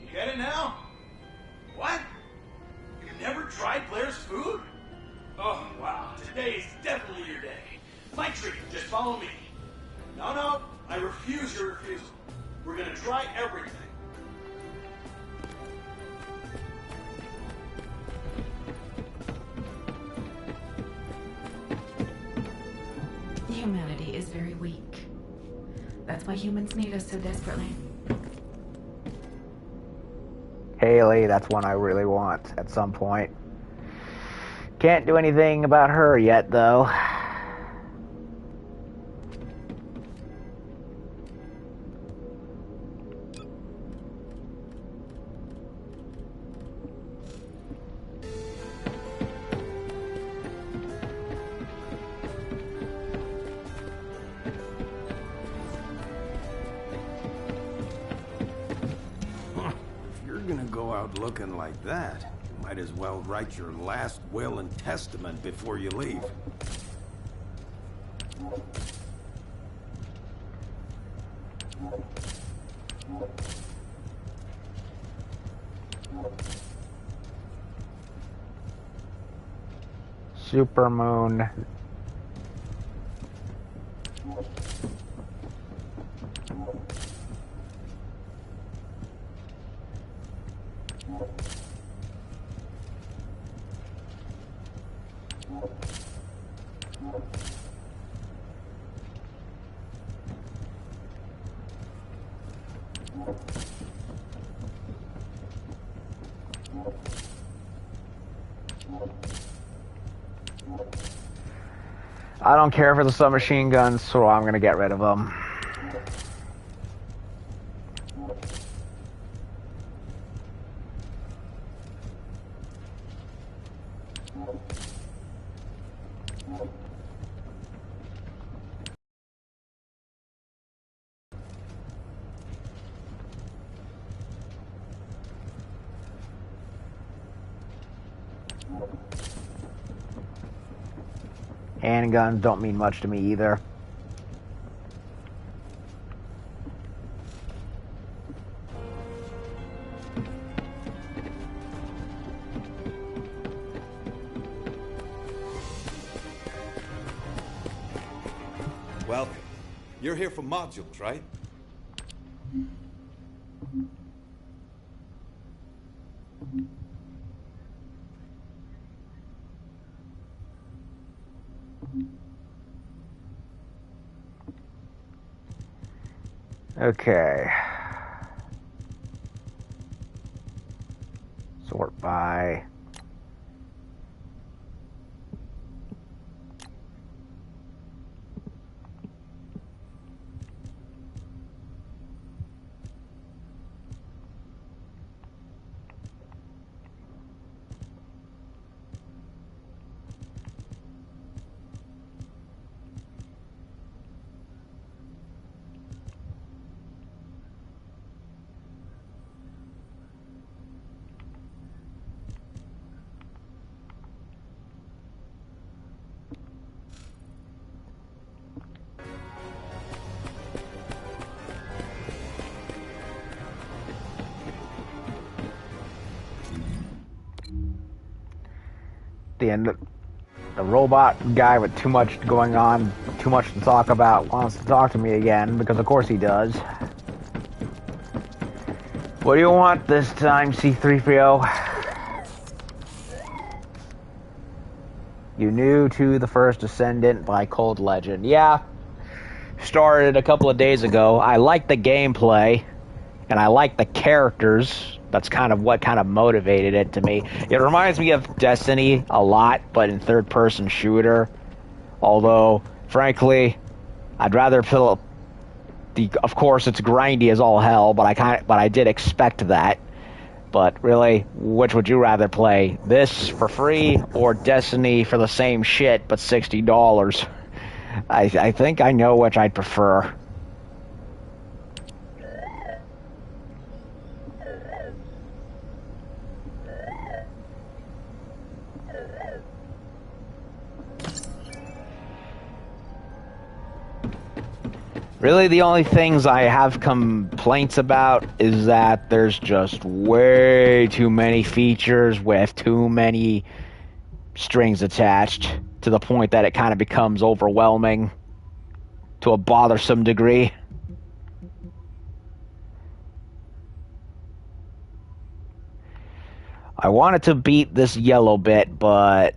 You get it now? What? You've never tried Blair's food? Oh, wow. Today is definitely your day. My treat. Just follow me. No, I refuse your refusal. We're gonna try everything. Humanity is very weak. That's why humans need us so desperately. Haley, that's one I really want at some point. Can't do anything about her yet, though. Looking like that, you might as well write your last will and testament before you leave. Supermoon. I don't care for the submachine guns, so I'm gonna get rid of them. Handguns don't mean much to me either. Welcome. You're here for modules, right? Okay. Sort by. The robot guy with too much going on, too much to talk about, wants to talk to me again, because of course he does. What do you want this time, C-3PO? You new to the first Descendant by Cold Legend. Yeah, started a couple of days ago. I like the gameplay, and I like the characters. That's kind of what kind of motivated it to me. It reminds me of Destiny a lot, but in third-person shooter. Although, frankly, I'd rather fill of course, it's grindy as all hell, but I did expect that. But really, which would you rather play? This for free or Destiny for the same shit but $60? I think I know which I'd prefer. Really, the only things I have complaints about is that there's just way too many features with too many strings attached to the point that it kind of becomes overwhelming to a bothersome degree. I wanted to beat this yellow bit, but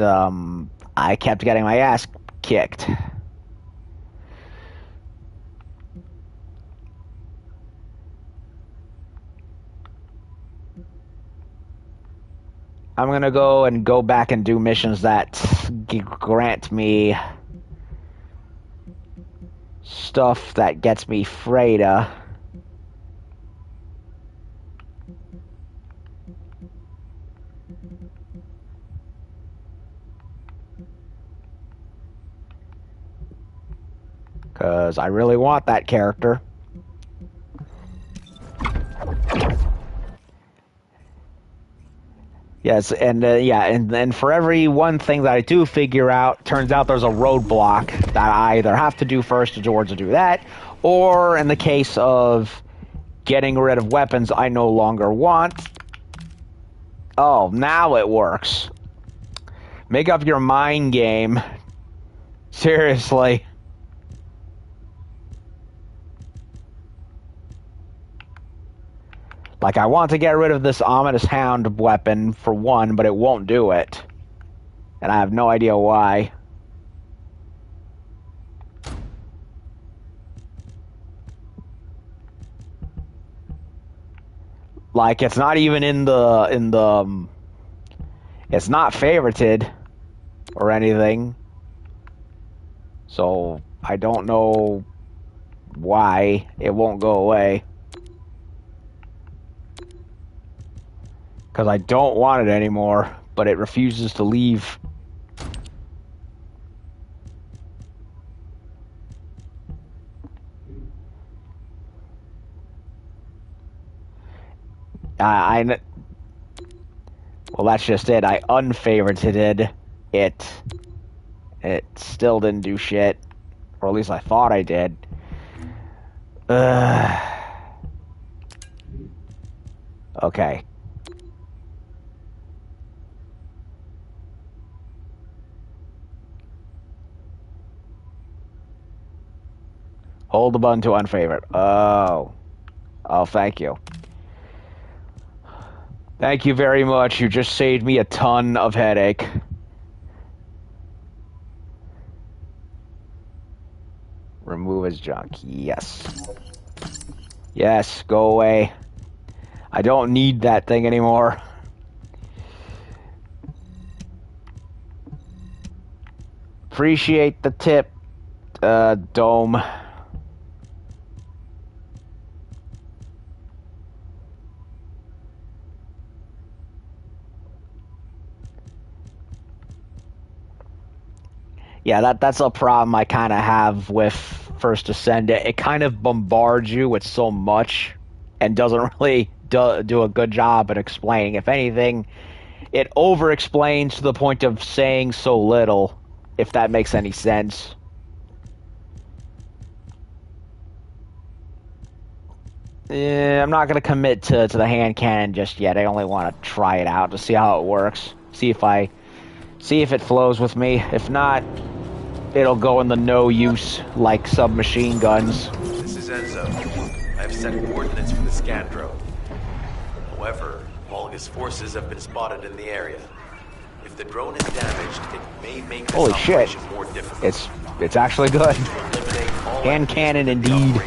I kept getting my ass kicked. I'm gonna go back and do missions that grant me stuff that gets me Freda. Because I really want that character. Yes, and and for every one thing that I do figure out, turns out there's a roadblock that I either have to do first in order to do that, or in the case of getting rid of weapons I no longer want. Oh, now it works. Make up your mind game. Seriously. Like, I want to get rid of this ominous hound weapon for one, but it won't do it. And I have no idea why. Like, it's not even in the it's not favorited or anything. So, I don't know why it won't go away. Because I don't want it anymore, but it refuses to leave. Well, that's just it. I unfavorited it. It still didn't do shit. Or at least I thought I did. Okay. Hold the button to unfavorite. Oh. Oh, thank you. Thank you very much. You just saved me a ton of headache. Remove as junk. Yes. Yes, go away. I don't need that thing anymore. Appreciate the tip, Dome. Yeah, that's a problem I kind of have with First Descendant. It kind of bombards you with so much and doesn't really do a good job at explaining. If anything, it over-explains to the point of saying so little, if that makes any sense. I'm not going to commit to the hand cannon just yet. I only want to try it out to see how it works. See if it flows with me. If not, it'll go in the no use, like submachine guns. This is Enzo. I have sent coordinates for the scan drone. However, Volga's forces have been spotted in the area. If the drone is damaged, it may make this Holy operation shit. more difficult. It's actually good. Hand cannon indeed.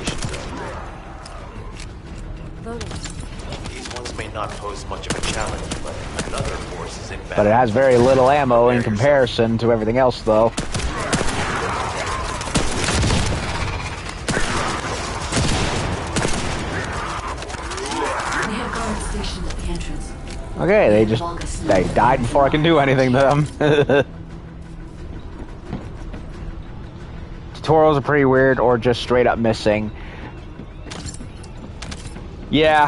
These ones may not pose much of a challenge, but another force is in battle. But it has very little ammo in comparison to everything else, though. Okay, they died before I can do anything to them. Tutorials are pretty weird or just straight up missing. Yeah.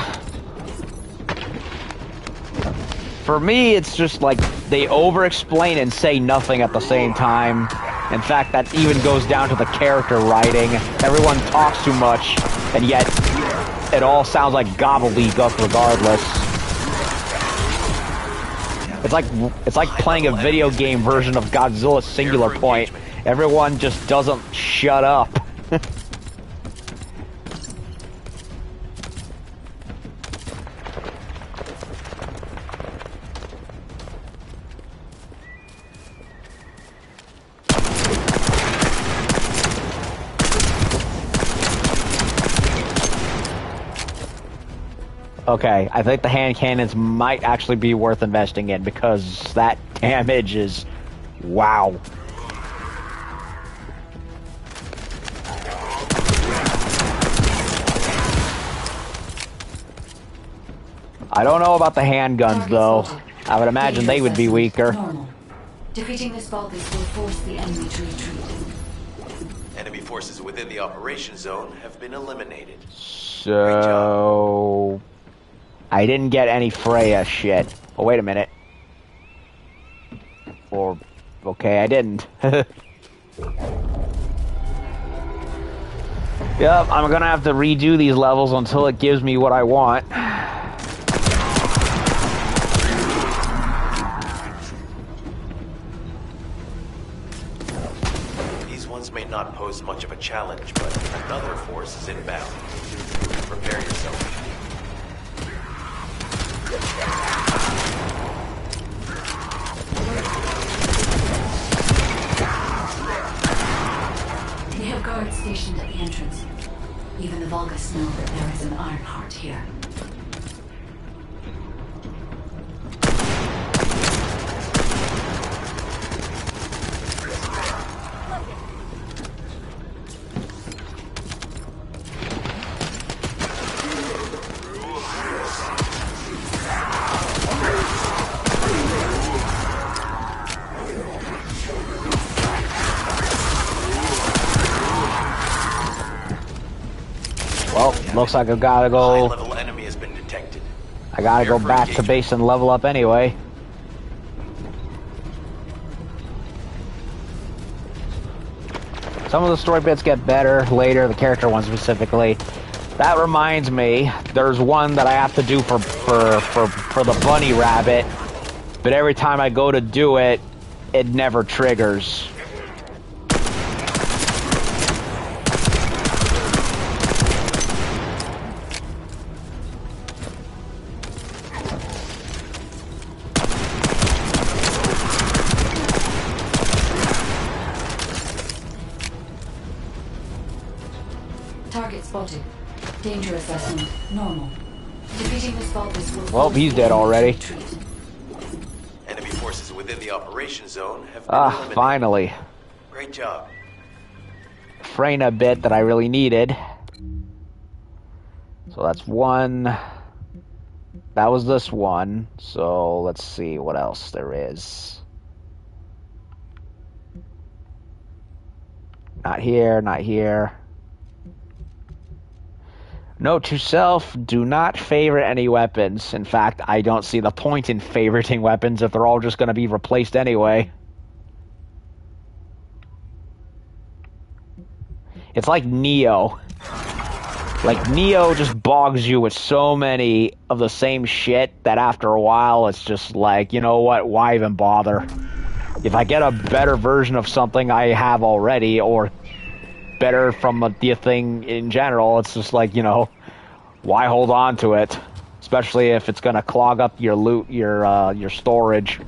For me, it's just like they over-explain and say nothing at the same time. In fact, that even goes down to the character writing. Everyone talks too much, and yet it all sounds like gobbledygook regardless. It's like playing a video game version of Godzilla Singular Point. Everyone just doesn't shut up. Okay, I think the hand cannons might actually be worth investing in because that damage is... wow. I don't know about the handguns, though. I would imagine they would be weaker. Normal. Defeating this Vulgus will force the enemy to retreat. Enemy forces within the operation zone have been eliminated. So... I didn't get any Freya shit. Oh, wait a minute. Or... okay, I didn't. Yep, I'm gonna have to redo these levels until it gives me what I want. These ones may not pose much of a challenge, but another force is inbound. Prepare yourself. They have guards stationed at the entrance. Even the Vulgus know that there is an Ironheart here. Well, looks like I've gotta go... High-level enemy has been detected. I gotta go back to base and level up anyway. Some of the story bits get better later, the character ones specifically. That reminds me, there's one that I have to do for the bunny rabbit, but every time I go to do it, it never triggers. Target spotted. Danger assessment normal. Defeating this Vulgus will... Well, he's dead already. Enemy forces within the operation zone have been eliminated. Finally. Great job. Freyna bit that I really needed. So that's one. That was this one. So let's see what else there is. Not here, not here. Note to self, do not favorite any weapons. In fact, I don't see the point in favoriting weapons if they're all just going to be replaced anyway. It's like Neo. Like, Neo just bogs you with so many of the same shit that after a while it's just like, you know what, why even bother? If I get a better version of something I have already, or better from the thing in general, it's just like, you know, why hold on to it? Especially if it's gonna clog up your loot, your storage.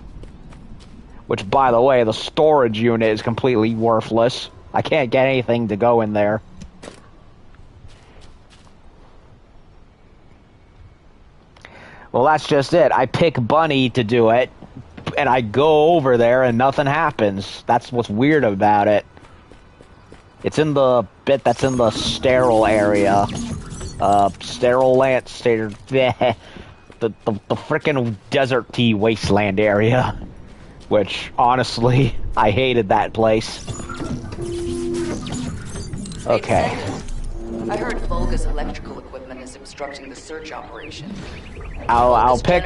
Which, by the way, the storage unit is completely worthless. I can't get anything to go in there. Well, that's just it. I pick Bunny to do it, and I go over there and nothing happens. That's what's weird about it. It's in the bit that's in the sterile area. Sterile land... the frickin' desert-y wasteland area. Which, honestly, I hated that place. Okay. I heard Volga's electrical equipment is obstructing the search operation. I'll pick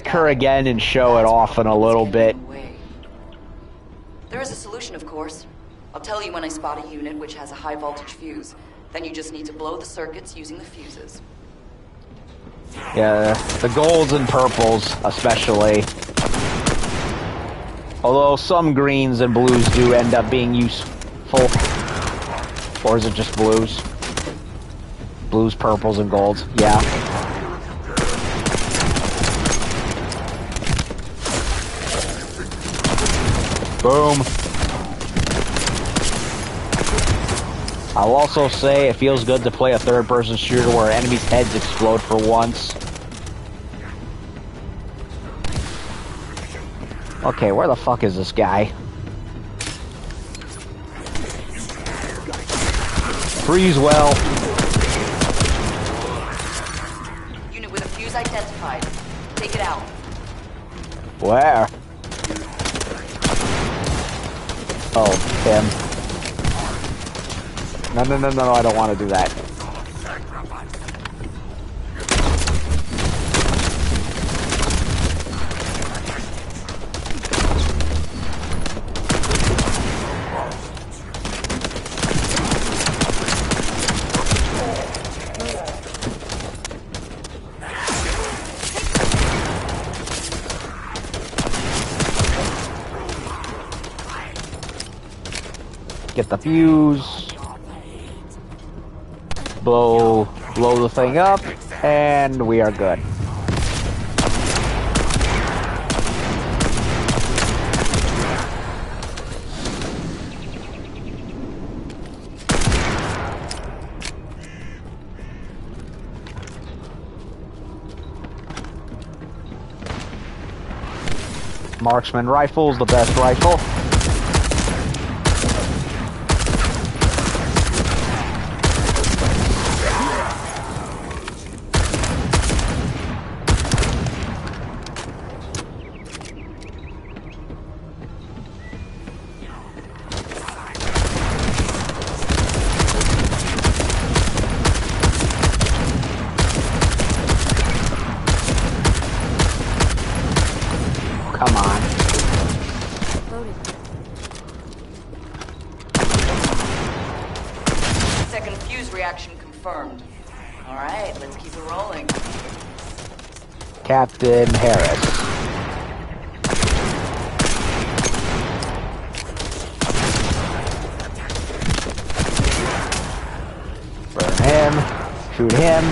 her again and show it off in a little bit. There is a solution, of course. I'll tell you when I spot a unit which has a high voltage fuse. Then you just need to blow the circuits using the fuses. Yeah, the golds and purples especially. Although some greens and blues do end up being useful. Or is it just blues? Blues, purples, and golds. Yeah. Boom. I'll also say it feels good to play a third-person shooter where enemies' heads explode for once. Okay, where the fuck is this guy? Freeze well. Unit with a fuse identified. Take it out. Where? Oh, him. No, I don't want to do that. Get the fuse. Blow the thing up, and we are good. Marksman rifle's the best rifle. Come on. Second fuse reaction confirmed. Alright, let's keep it rolling. Captain Harris. Burn him. Shoot him.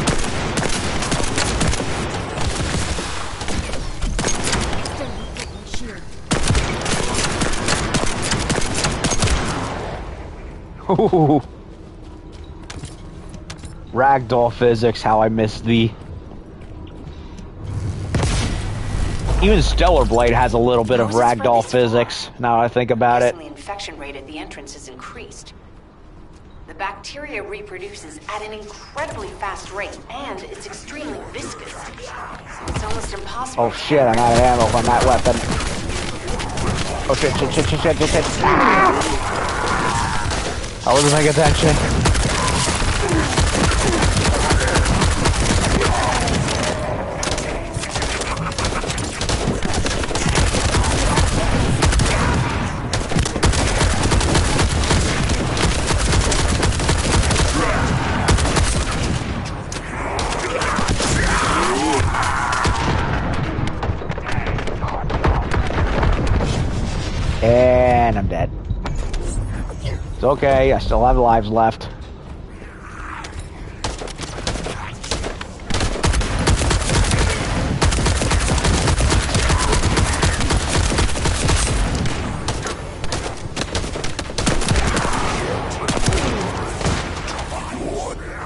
Ooh. Ragdoll physics, how I missed thee. Even Stellar Blade has a little bit of ragdoll physics, now I think about it. The infection rate at the entrance has increased. The bacteria reproduces at an incredibly fast rate, and it's extremely viscous. So it's almost impossible. Oh shit, I'm out of ammo on that weapon. Oh shit. Ah! I wasn't paying attention. And I'm dead. It's okay, I still have lives left.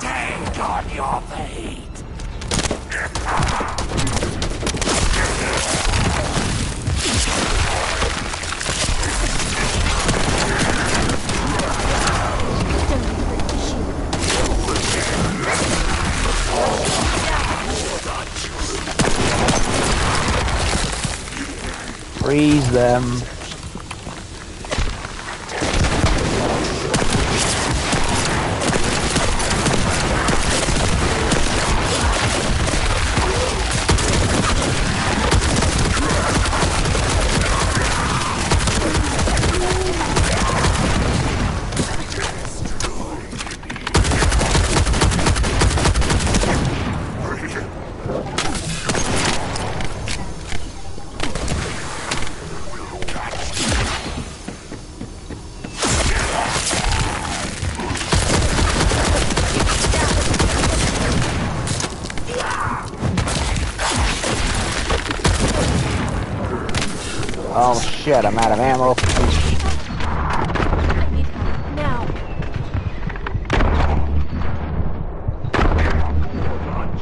Take on your fate. Freeze them. shit, I'm out of ammo. I need help now.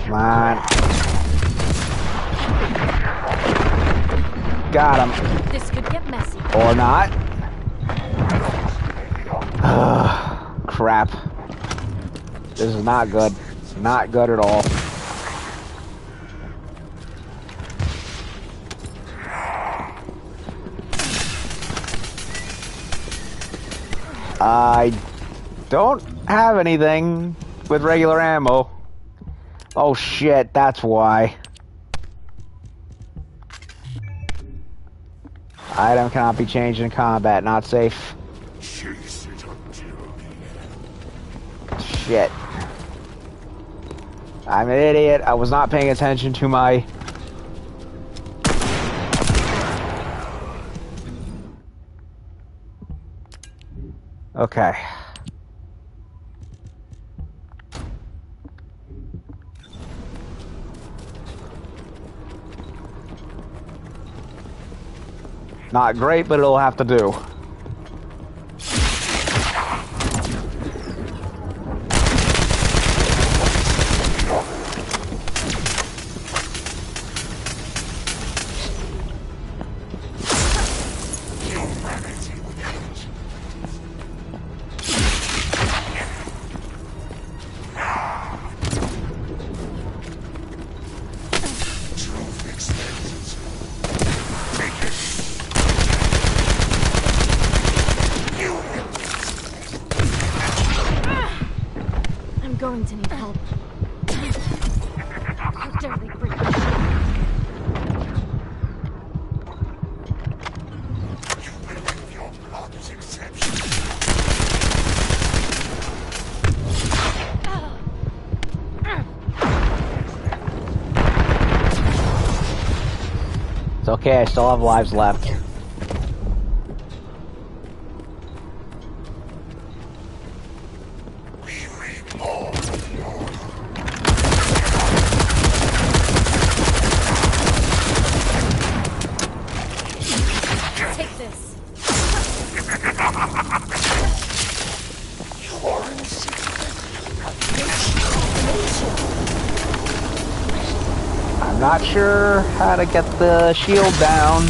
Come on. Got him. This could get messy. Or not. Crap. This is not good. Not good at all. I don't have anything with regular ammo. Oh shit, that's why. Item cannot be changed in combat, not safe. Chase it until Shit. I'm an idiot. I was not paying attention to my... Okay. Not great, but it'll have to do. I'm going to need help. How dare they break my It's okay, I still have lives left. Take this. I'm not sure how to get the shield down.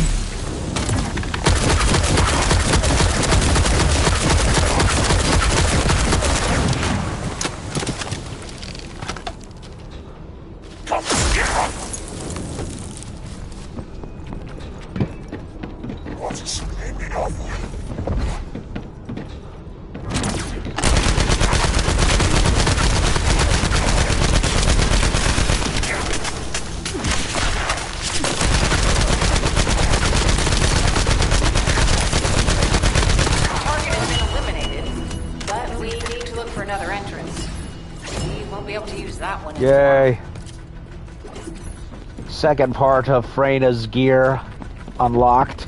Target has been eliminated, but we need to look for another entrance. We won't be able to use that one. Yay. Second part of Freyna's gear unlocked.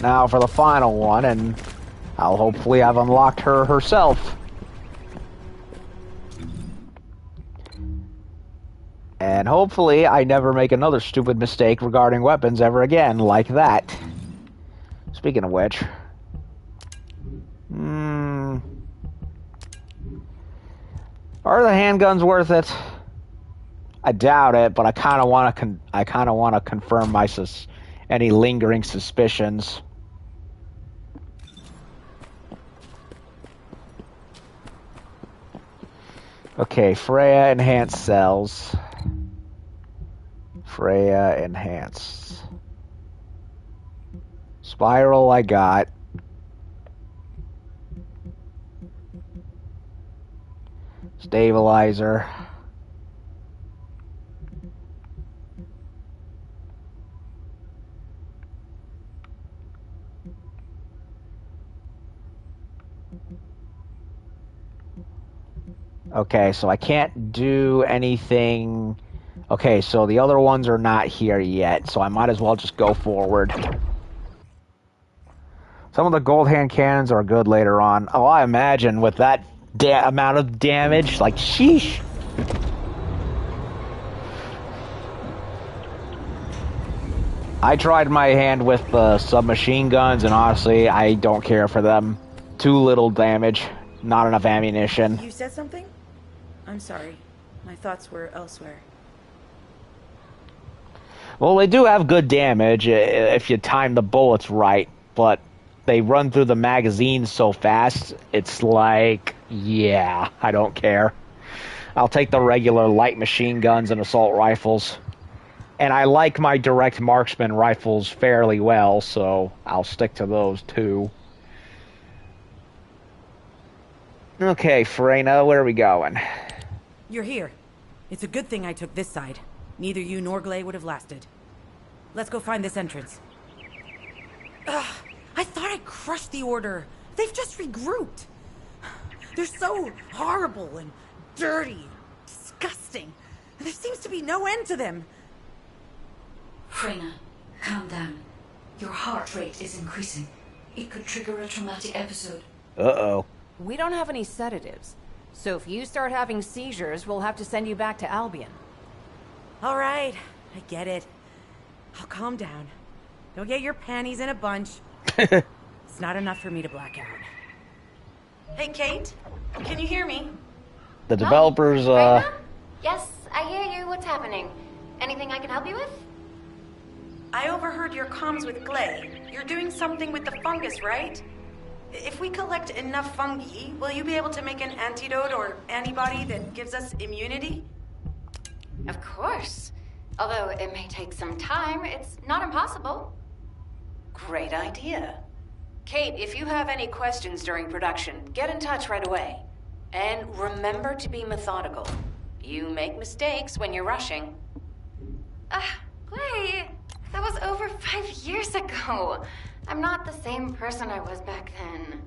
Now for the final one, and I'll hopefully have unlocked her herself. And hopefully I never make another stupid mistake regarding weapons ever again like that. Speaking of which... Are the handguns worth it? I doubt it, but I kind of want to confirm my any lingering suspicions. Okay, Freya enhanced cells. Freya enhanced. Spiral I got. Stabilizer. Okay, so I can't do anything. Okay, so the other ones are not here yet, so I might as well just go forward. Some of the gold hand cannons are good later on. Oh, I imagine with that amount of damage, like, sheesh. I tried my hand with the submachine guns, and honestly, I don't care for them. Too little damage, not enough ammunition. You said something? I'm sorry. My thoughts were elsewhere. Well, they do have good damage if you time the bullets right, but they run through the magazines so fast, it's like, yeah, I don't care. I'll take the regular light machine guns and assault rifles. And I like my direct marksman rifles fairly well, so I'll stick to those too. Okay, Freyna, where are we going? You're here. It's a good thing I took this side. Neither you nor Glay would have lasted. Let's go find this entrance. Ugh, I thought I crushed the Order. They've just regrouped. They're so horrible and dirty, disgusting. There seems to be no end to them. Freyna, calm down. Your heart rate is increasing. It could trigger a traumatic episode. Uh-oh. We don't have any sedatives. So if you start having seizures, we'll have to send you back to Albion. All right, I get it. I'll calm down. Don't get your panties in a bunch. It's not enough for me to black out. Hey, Kate? Can you hear me? The developers, Yes, I hear you. What's happening? Anything I can help you with? I overheard your comms with Glay. You're doing something with the fungus, right? If we collect enough fungi, will you be able to make an antidote or antibody that gives us immunity? Of course. Although it may take some time, it's not impossible. Great idea. Kate, if you have any questions during production, get in touch right away. And remember to be methodical. You make mistakes when you're rushing. Glay, that was over 5 years ago. I'm not the same person I was back then.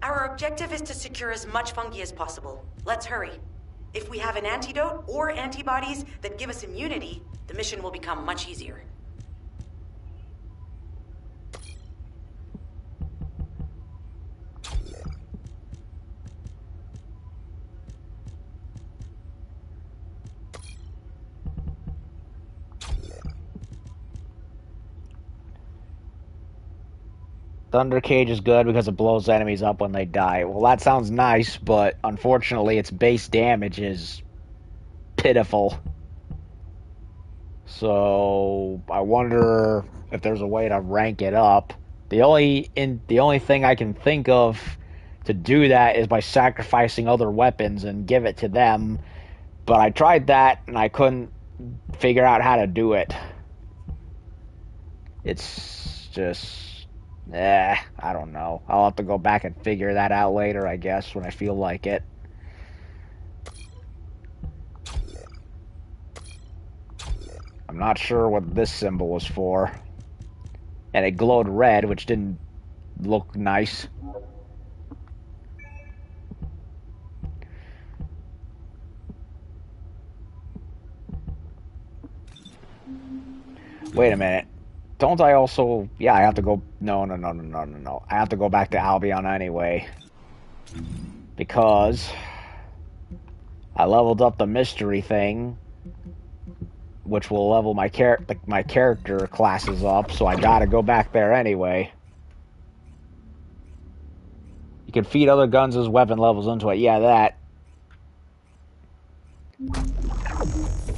Our objective is to secure as much fungi as possible. Let's hurry. If we have an antidote or antibodies that give us immunity, the mission will become much easier. Thunder Cage is good because it blows enemies up when they die. Well, that sounds nice, but unfortunately its base damage is pitiful. So I wonder if there's a way to rank it up. The only thing I can think of to do that is by sacrificing other weapons and give it to them. But I tried that and I couldn't figure out how to do it. It's just... I don't know. I'll have to go back and figure that out later, I guess, when I feel like it. I'm not sure what this symbol was for. And it glowed red, which didn't look nice. Wait a minute. Don't I also... Yeah, I have to go... No. I have to go back to Albion anyway. Because... I leveled up the mystery thing, which will level my character classes up, so I gotta go back there anyway. You can feed other guns as weapon levels into it. Yeah, that.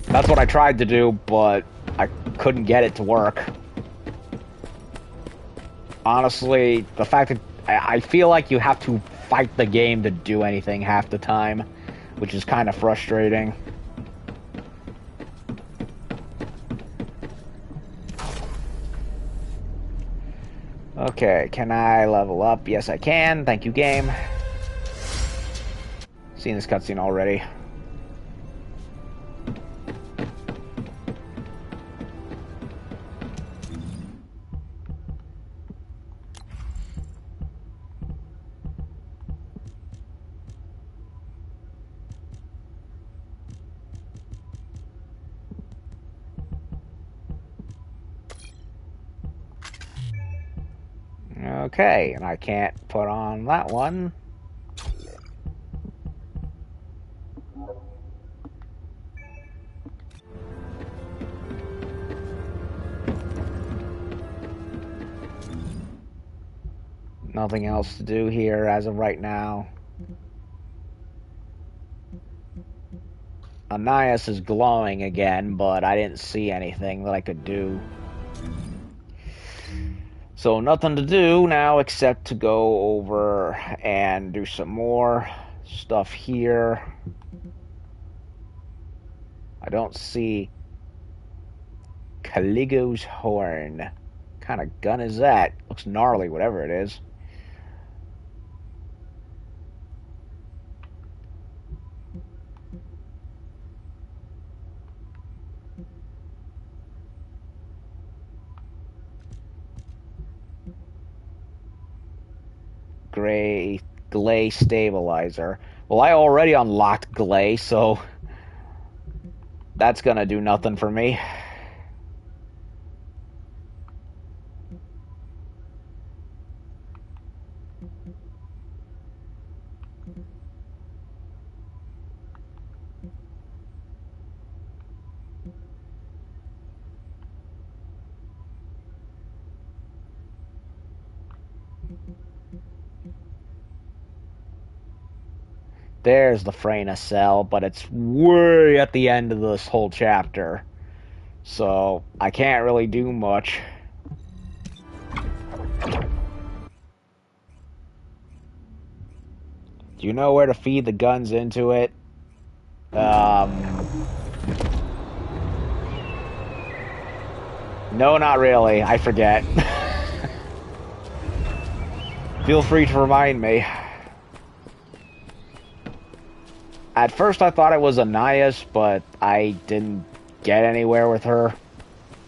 That's what I tried to do, but I couldn't get it to work. Honestly, the fact that I feel like you have to fight the game to do anything half the time, which is kind of frustrating. Okay, can I level up? Yes, I can. Thank you, game. Seen this cutscene already. Okay, and I can't put on that one. Nothing else to do here as of right now. Ananias is glowing again, but I didn't see anything that I could do. So nothing to do now except to go over and do some more stuff here. I don't see Caligo's horn. What kind of gun is that? Looks gnarly, whatever it is. Glay stabilizer. Well, I already unlocked Glay, so that's gonna do nothing for me. There's the Freyna cell, but it's way at the end of this whole chapter. So, I can't really do much. Do you know where to feed the guns into it? No, not really. I forget. Feel free to remind me. At first I thought it was Ananias, but I didn't get anywhere with her.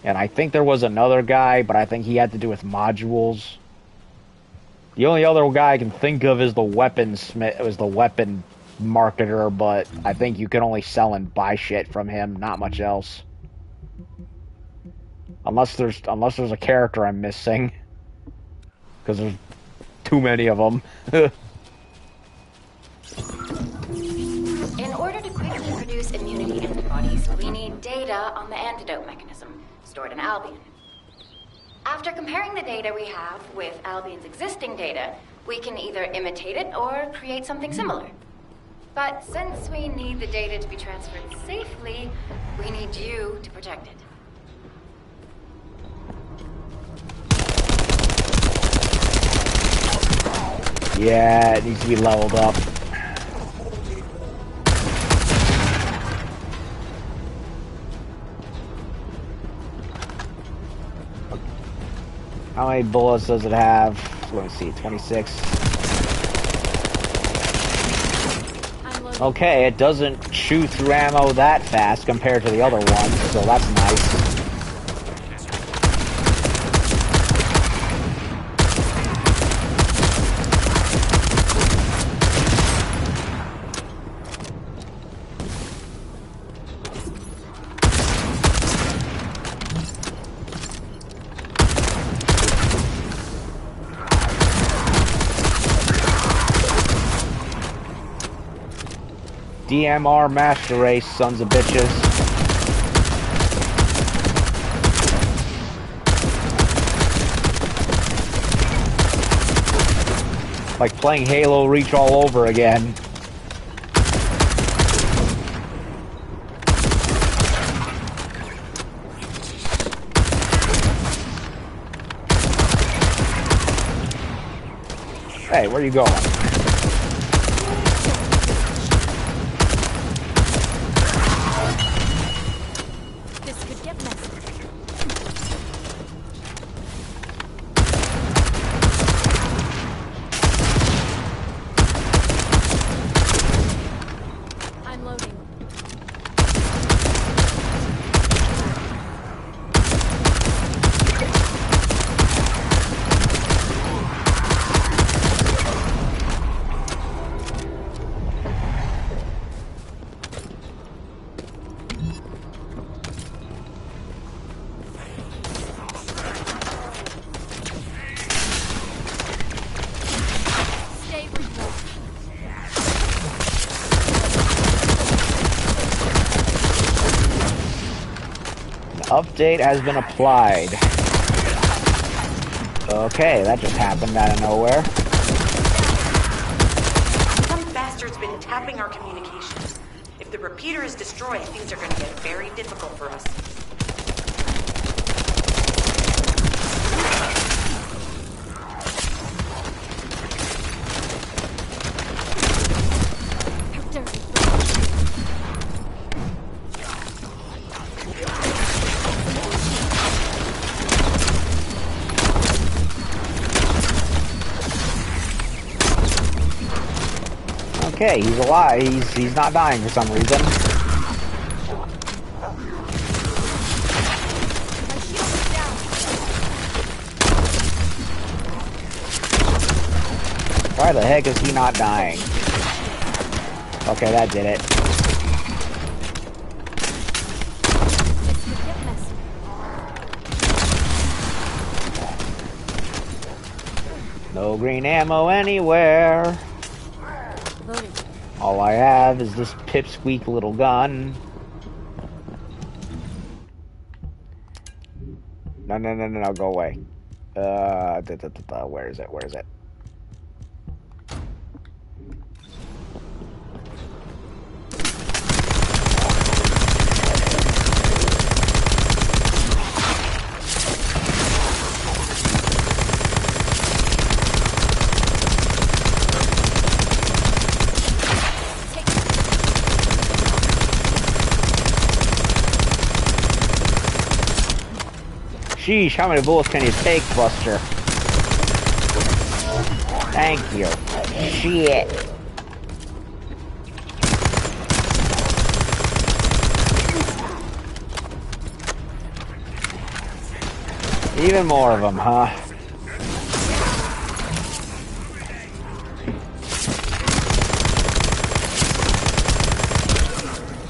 And I think there was another guy, but I think he had to do with modules. The only other guy I can think of is the weaponsmith. It was the weapon marketer, but I think you can only sell and buy shit from him, not much else. Unless there's a character I'm missing. Because there's too many of them. In order to quickly produce immunity antibodies, we need data on the antidote mechanism, stored in Albion. After comparing the data we have with Albion's existing data, we can either imitate it or create something similar. But since we need the data to be transferred safely, we need you to protect it. Yeah, it needs to be leveled up. How many bullets does it have? Let me see, 26. Okay, it doesn't chew through ammo that fast compared to the other ones, so that's nice. DMR Master Race, sons of bitches. Like playing Halo Reach all over again. Hey, where are you going? Update has been applied. Okay, that just happened out of nowhere. been tapping our communications. If the repeater is destroyed, things are going to get very difficult for us. Okay, he's alive. He's not dying for some reason. Why the heck is he not dying? Okay, that did it. No green ammo anywhere. All I have is this pipsqueak little gun. No, go away. Where is it? Where is it? Sheesh, how many bullets can you take, Buster? Thank you. Shit. Even more of them, huh?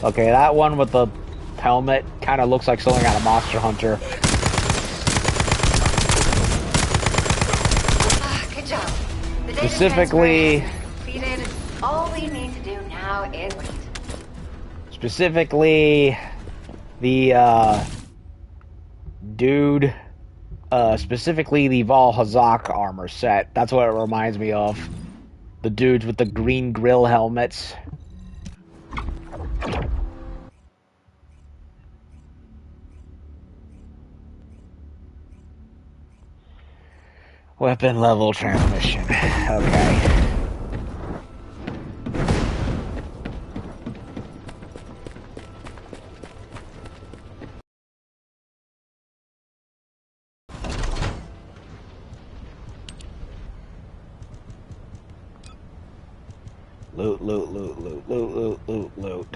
Okay, that one with the helmet kind of looks like something out of Monster Hunter. Specifically, all we need to do now is wait. Specifically, the dude, specifically the Val Hazak armor set. That's what it reminds me of. The dudes with the green grill helmets. Weapon level transmission. Okay. Loot, loot, loot, loot, loot, loot, loot, loot.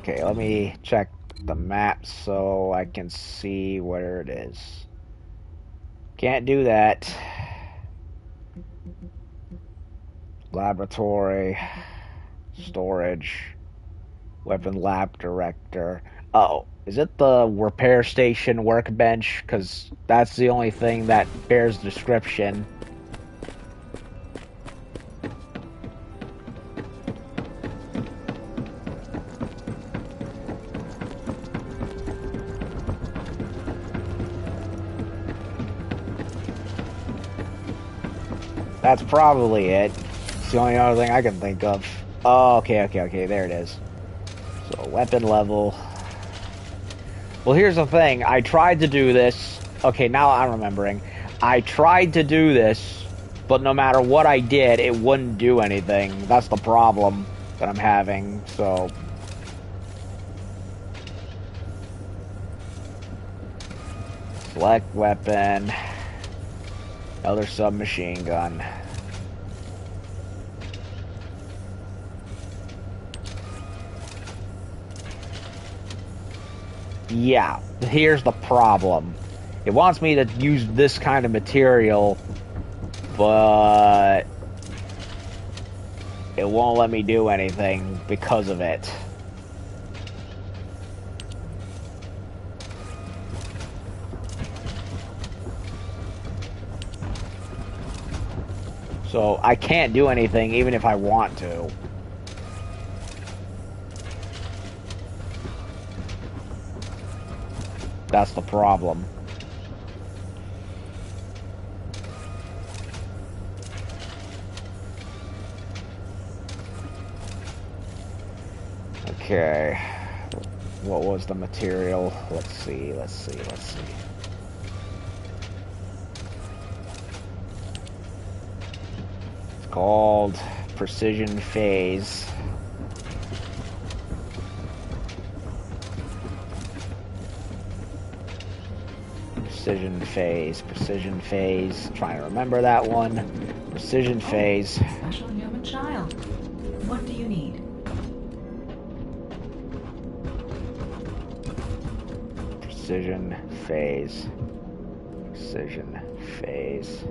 Okay, let me check the map so I can see where it is. Can't do that. Laboratory, storage, weapon lab director. Oh, is it the repair station workbench? Because that's the only thing that bears description. That's probably it. It's the only other thing I can think of. Oh, okay, there it is. So, weapon level. Well, here's the thing. I tried to do this. Okay, now I'm remembering. I tried to do this, but no matter what I did, it wouldn't do anything. That's the problem that I'm having, so... Select weapon. Another submachine gun. Yeah, here's the problem. It wants me to use this kind of material, but it won't let me do anything because of it. So I can't do anything even if I want to. That's the problem. Okay. What was the material? Let's see. It's called Precision Phase. Precision Phase. Trying to remember that one. Precision Phase. Special human child. What do you need? Precision Phase. Precision Phase.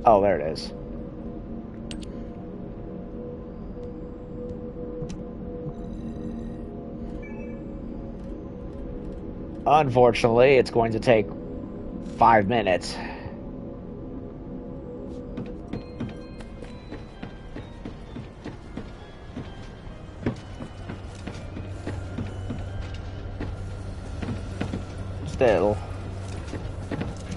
Oh, there it is. Unfortunately, it's going to take 5 minutes. Still.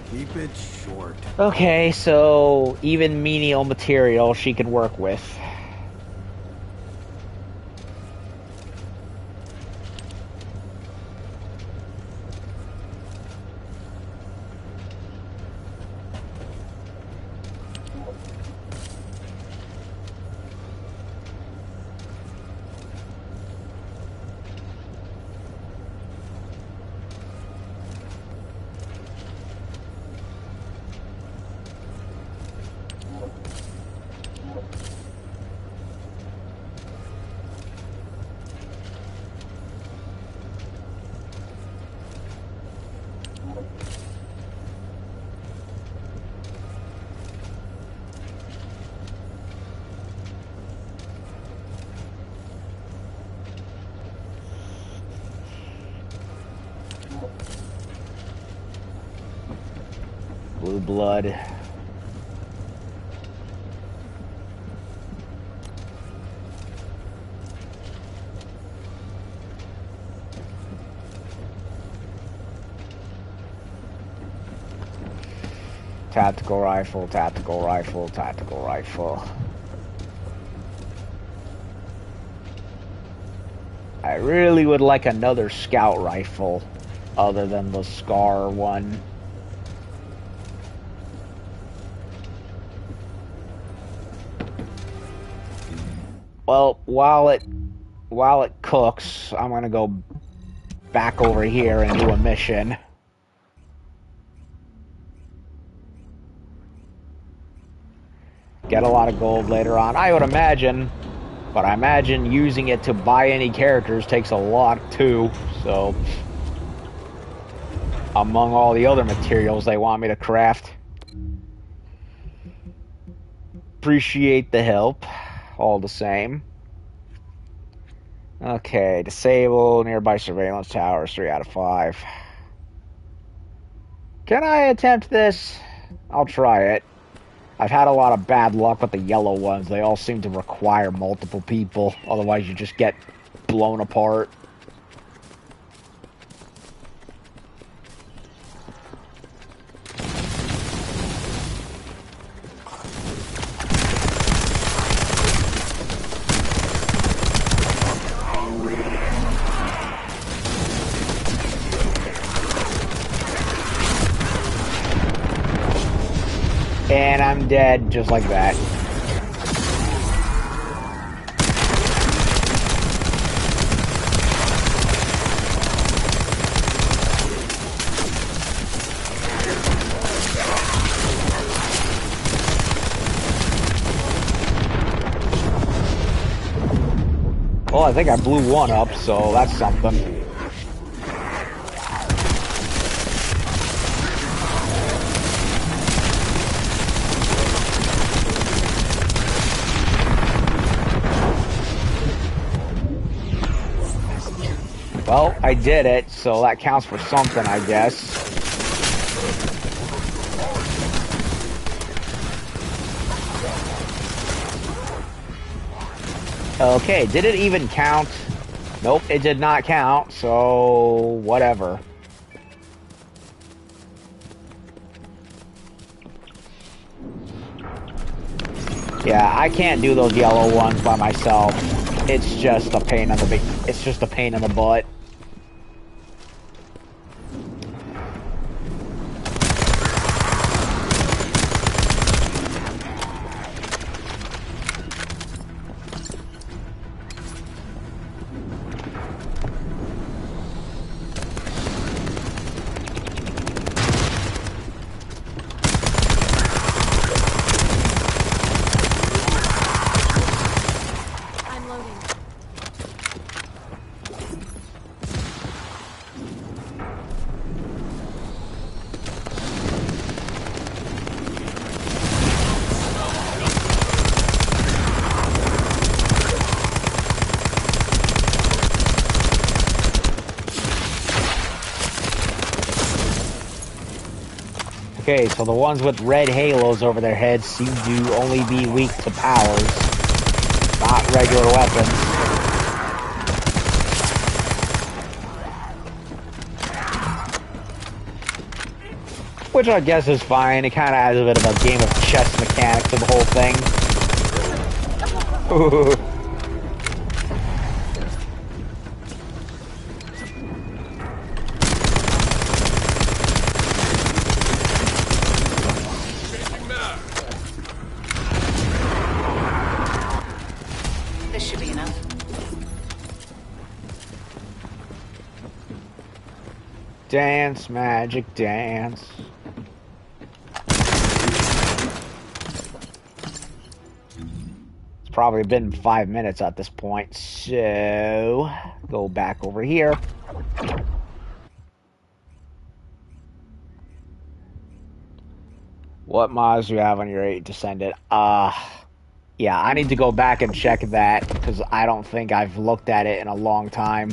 Keep it short. Okay, so even menial material she can work with. Blue blood. Tactical rifle, tactical rifle, tactical rifle. I really would like another scout rifle other than the Scar one. Well, while it cooks, I'm gonna go back over here and do a mission. Get a lot of gold later on, I would imagine, but I imagine using it to buy any characters takes a lot too, so among all the other materials they want me to craft. Appreciate the help, all the same. Okay, disable nearby surveillance towers, 3 out of 5. Can I attempt this? I'll try it. I've had a lot of bad luck with the yellow ones. They all seem to require multiple people. Otherwise, you just get blown apart. And I'm dead just like that. Well, I think I blew one up, so that's something. Well, I did it, so that counts for something, I guess. Okay, did it even count? Nope, it did not count, so whatever. Yeah, I can't do those yellow ones by myself. It's just a pain in the butt. Okay, so the ones with red halos over their heads seem to only be weak to powers, not regular weapons. Which I guess is fine. It kind of adds a bit of a game of chess mechanic to the whole thing. This should be enough. Dance, magic, dance. It's probably been 5 minutes at this point, so go back over here. What mods do you have on your 8 Descendant? Yeah, I need to go back and check that, because I don't think I've looked at it in a long time.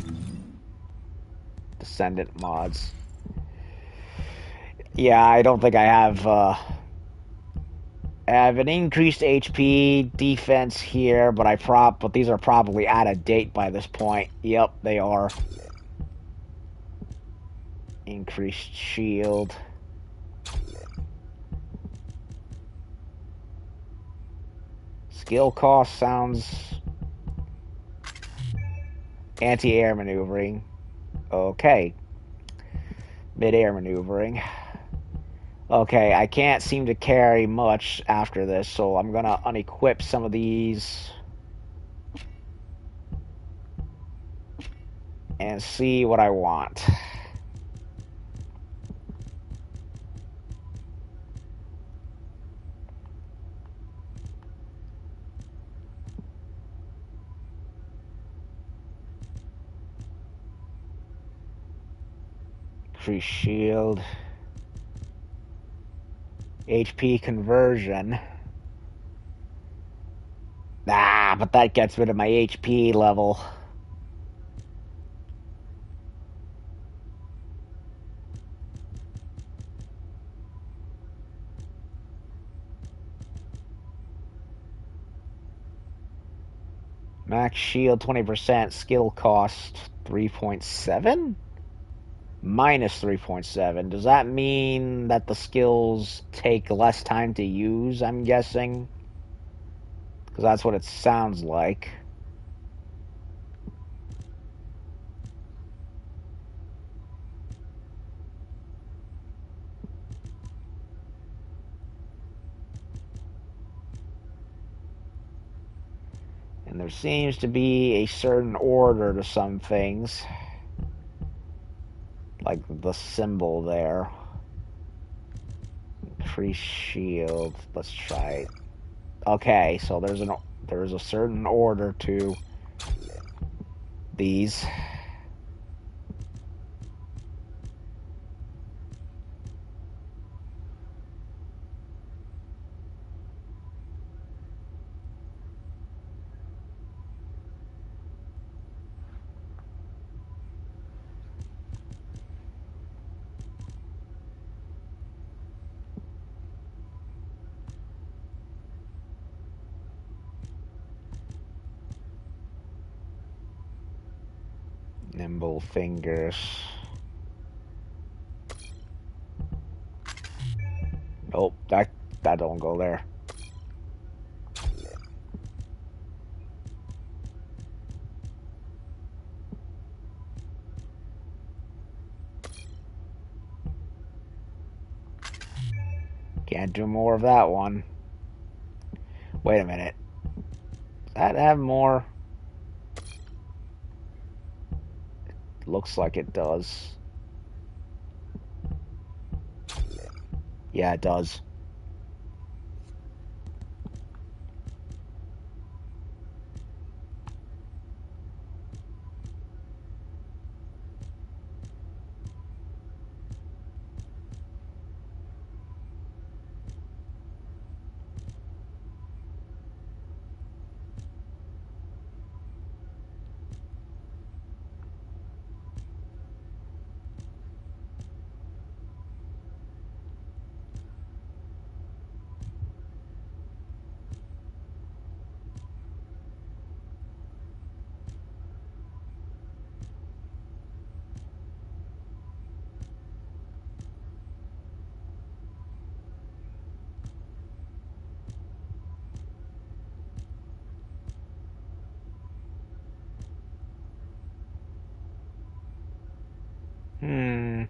Descendant mods. Yeah, I don't think I have, I have an increased HP defense here, but these are probably out of date by this point. Yep, they are. Increased shield. Skill cost sounds... Anti-air maneuvering. Okay. Mid-air maneuvering. Okay, I can't seem to carry much after this, so I'm gonna unequip some of these. And see what I want. Increase shield. HP conversion. Ah, but that gets rid of my HP level. Max shield 20%, skill cost 3.7? Minus 3.7. Does that mean that the skills take less time to use, I'm guessing? Because that's what it sounds like. And there seems to be a certain order to some things. Like the symbol there. Increase shield. Let's try it. Okay, so there's a certain order to these. Nimble fingers. Nope, that don't go there. Can't do more of that one. Wait a minute. Does that have more? Looks like it does. Yeah, it does. Hmm.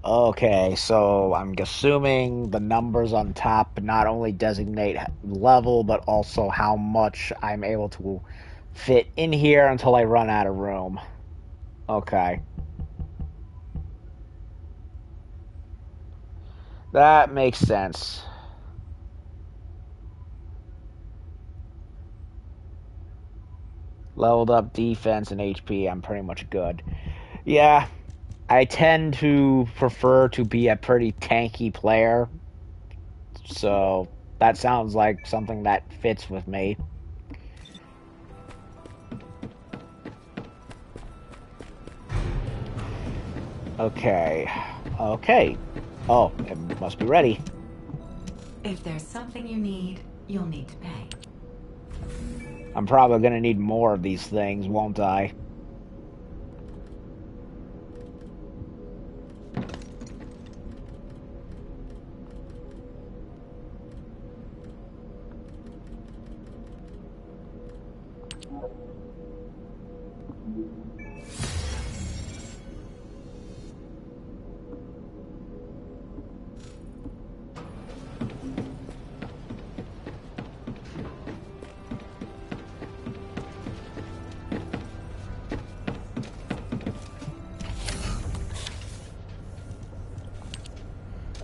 Okay, so I'm assuming the numbers on top not only designate level, but also how much I'm able to fit in here until I run out of room. Okay. That makes sense. Leveled up defense and HP, I'm pretty much good. Yeah, I tend to prefer to be a pretty tanky player, so that sounds like something that fits with me. Okay. Okay. Oh, it must be ready. If there's something you need, you'll need to pay. I'm probably gonna need more of these things, won't I?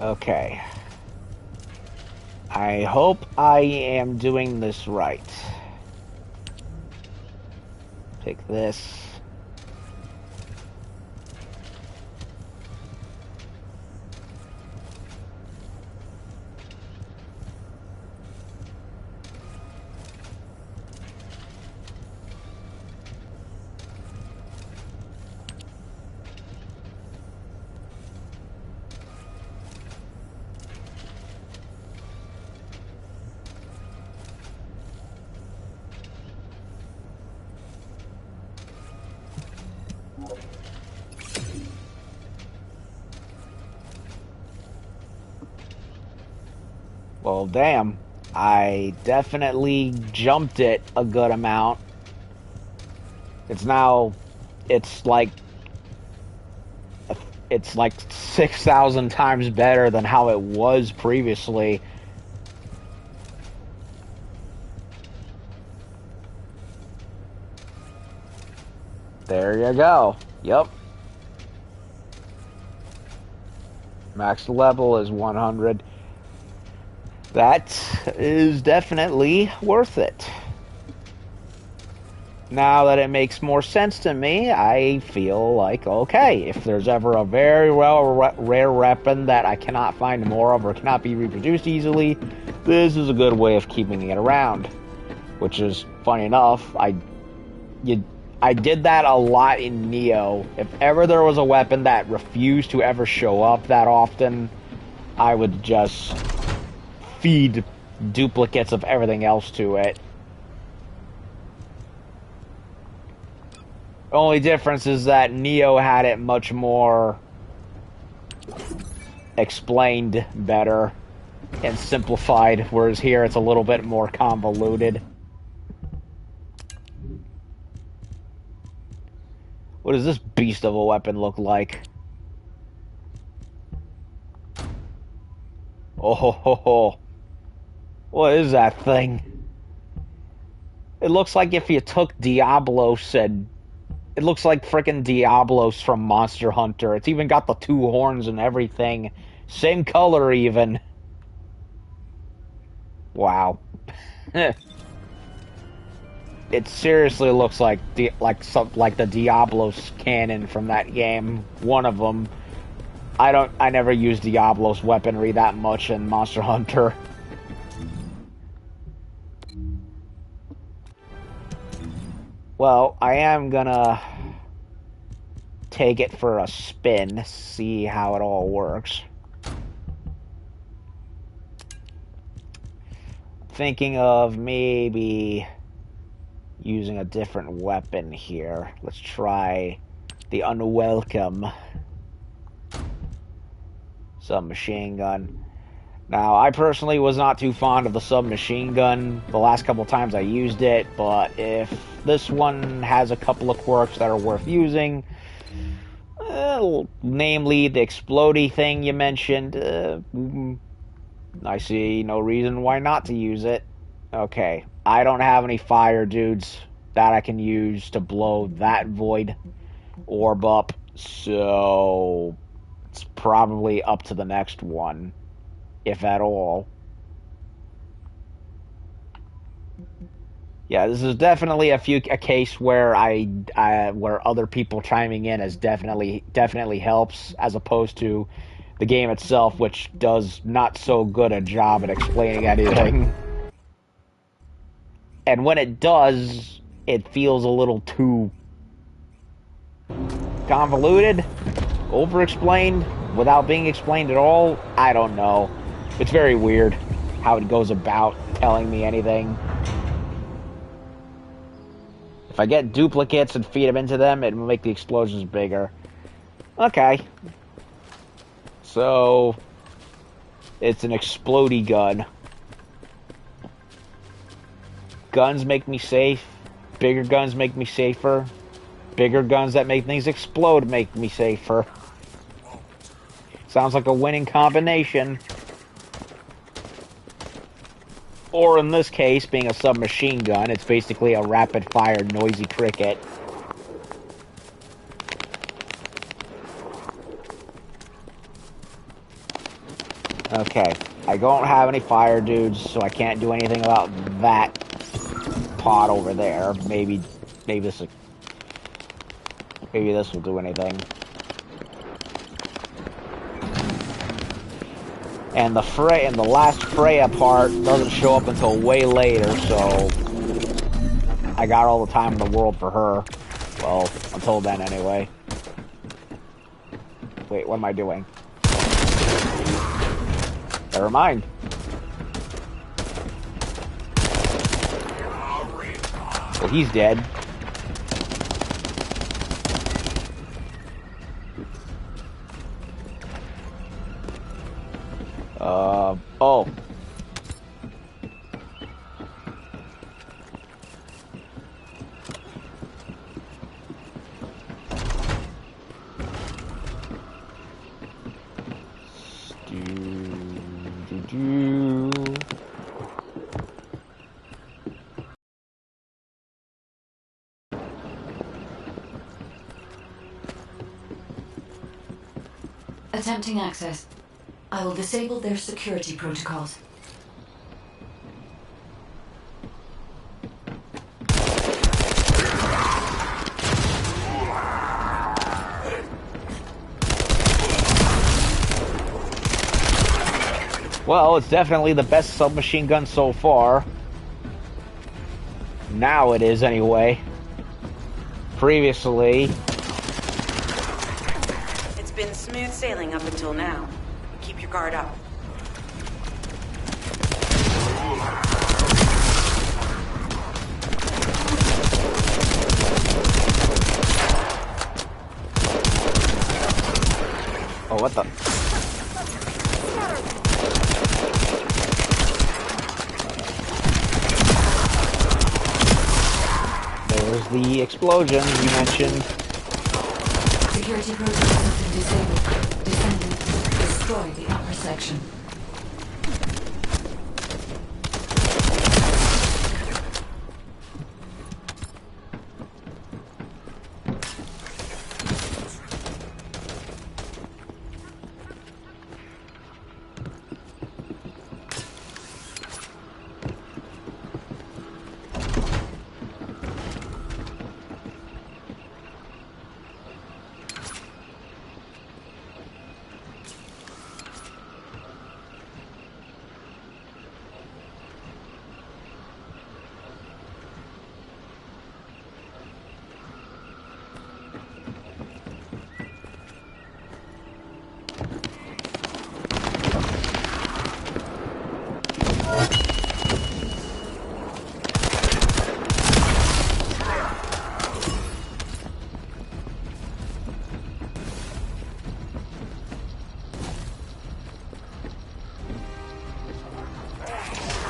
Okay. I hope I am doing this right. Take this. Well, damn. I definitely jumped it a good amount. It's like 6,000 times better than how it was previously. There you go. Yep. Max level is 100. That is definitely worth it. Now that it makes more sense to me, I feel like, okay, if there's ever a very rare weapon that I cannot find more of or cannot be reproduced easily, this is a good way of keeping it around. Which is, funny enough, I did that a lot in Neo. If ever there was a weapon that refused to ever show up that often, I would just feed duplicates of everything else to it. The only difference is that Neo had it much more explained better and simplified, whereas here it's a little bit more convoluted. What does this beast of a weapon look like? Oh ho ho ho. What is that thing? It looks like if you took Diablos and... It looks like frickin' Diablos from Monster Hunter. It's even got the 2 horns and everything. Same color even. Wow. It seriously looks like the Diablos cannon from that game. One of them. I never used Diablos weaponry that much in Monster Hunter. Well, I am gonna take it for a spin, see how it all works. Thinking of maybe using a different weapon here. Let's try the unwelcome submachine gun. Now, I personally was not too fond of the submachine gun the last couple times I used it, but if this one has a couple of quirks that are worth using, namely the explodey thing you mentioned, I see no reason why not to use it. Okay, I don't have any fire dudes that I can use to blow that void orb up, so it's probably up to the next one, if at all. Yeah, this is definitely a case where where other people chiming in has definitely helps, as opposed to the game itself, which does not so good a job at explaining anything. And when it does, it feels a little too convoluted, over-explained, without being explained at all. I don't know. It's very weird how it goes about telling me anything. If I get duplicates and feed them into them, it will make the explosions bigger. Okay. So, it's an explodey gun. Guns make me safe. Bigger guns make me safer. Bigger guns that make things explode make me safer. Sounds like a winning combination. Or in this case, being a submachine gun, it's basically a rapid-fire noisy cricket. Okay, I don't have any fire dudes, so I can't do anything about that pot over there. Maybe this will do anything. And the last Freya part doesn't show up until way later, so I got all the time in the world for her. Well, until then anyway. Wait, what am I doing? Never mind. Well, he's dead. Oh. Attempting access. I will disable their security protocols. Well, it's definitely the best submachine gun so far. Now it is, anyway. Previously... It's been smooth sailing up until now. Keep your guard up. Oh, what the... There's the explosion you mentioned. Security protocols have been disabled. Descendant, destroy the upper section.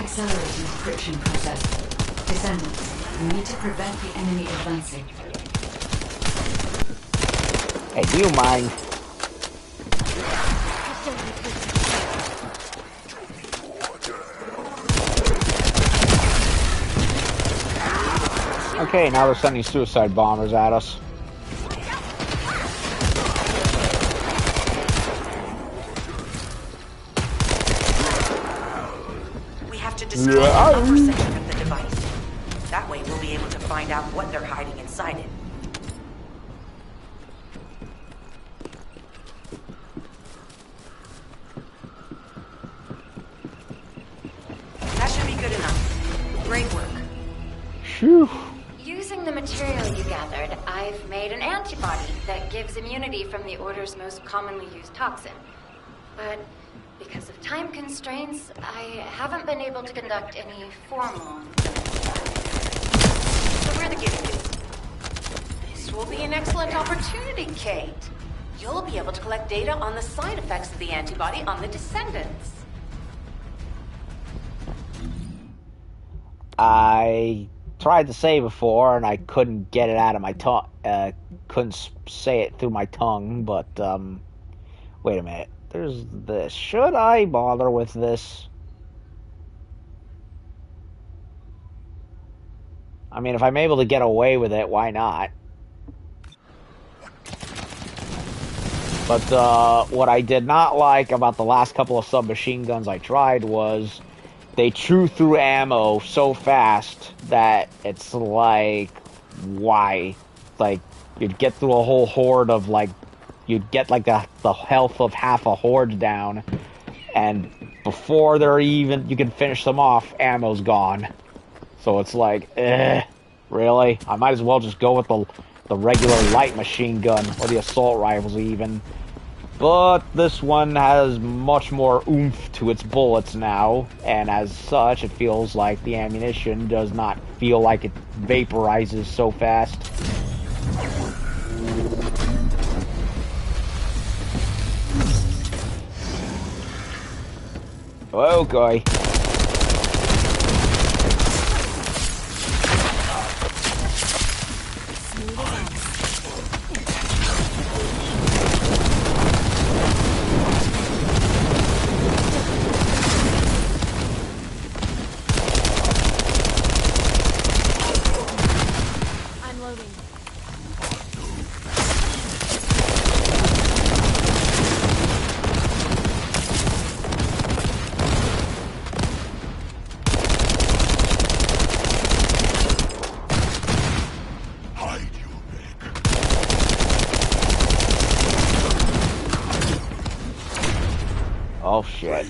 Accelerating encryption process. Descendants, we need to prevent the enemy advancing. Hey, do you mind? Okay, now they're sending suicide bombers at us. We have to destroy the upper section of the device. That way we'll be able to find out what they're hiding inside it. That should be good enough. Great work. Phew. Using the material you gathered, I've made an antibody that gives immunity from the Order's most commonly used toxin. But because of time constraints, I haven't been able to conduct any formal... So we're the guinea pigs. This will be an excellent opportunity, Kate. You'll be able to collect data on the side effects of the antibody on the Descendants. I tried to say before, and I couldn't get it out of my tongue. Couldn't say it through my tongue, but, wait a minute. There's this. Should I bother with this? I mean, if I'm able to get away with it, why not? But, what I did not like about the last couple of submachine guns I tried was they chew through ammo so fast that it's like, why? Like, you'd get through a whole horde of, like, you'd get, like, the health of half a horde down, and before they're even, you can finish them off, ammo's gone. So it's like, really? I might as well just go with the regular light machine gun, or the assault rifles even. But this one has much more oomph to its bullets now, and as such, it feels like the ammunition does not feel like it vaporizes so fast. Okay. Oh shit.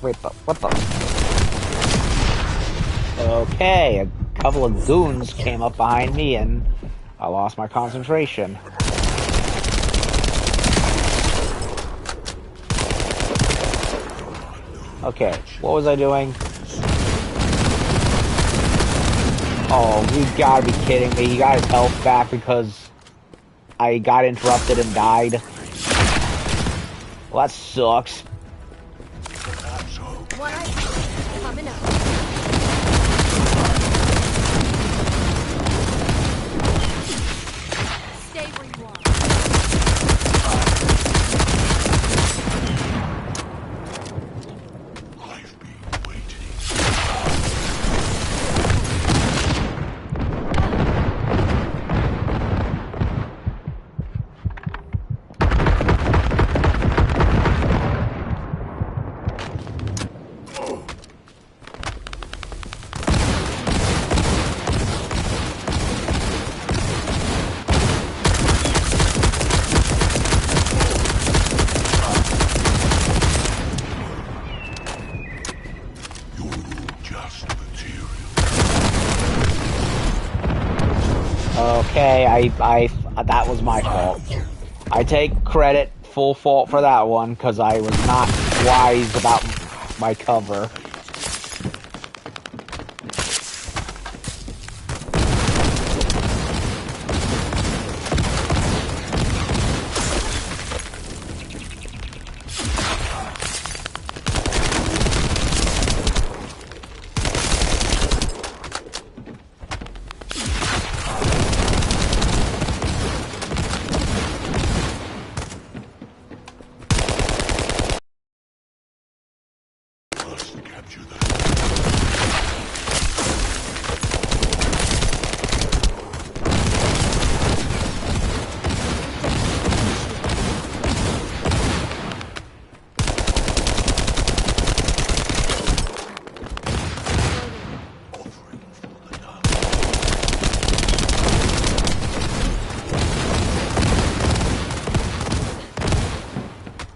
Wait, what the? Okay, a couple of goons came up behind me and I lost my concentration. Okay, what was I doing? Oh, you gotta be kidding me. He got his health back because I got interrupted and died. Well, that sucks. Coming up. Stay where you are. I've been waiting. Okay, that was my fault. I take credit, full fault for that one, because I was not wise about my cover.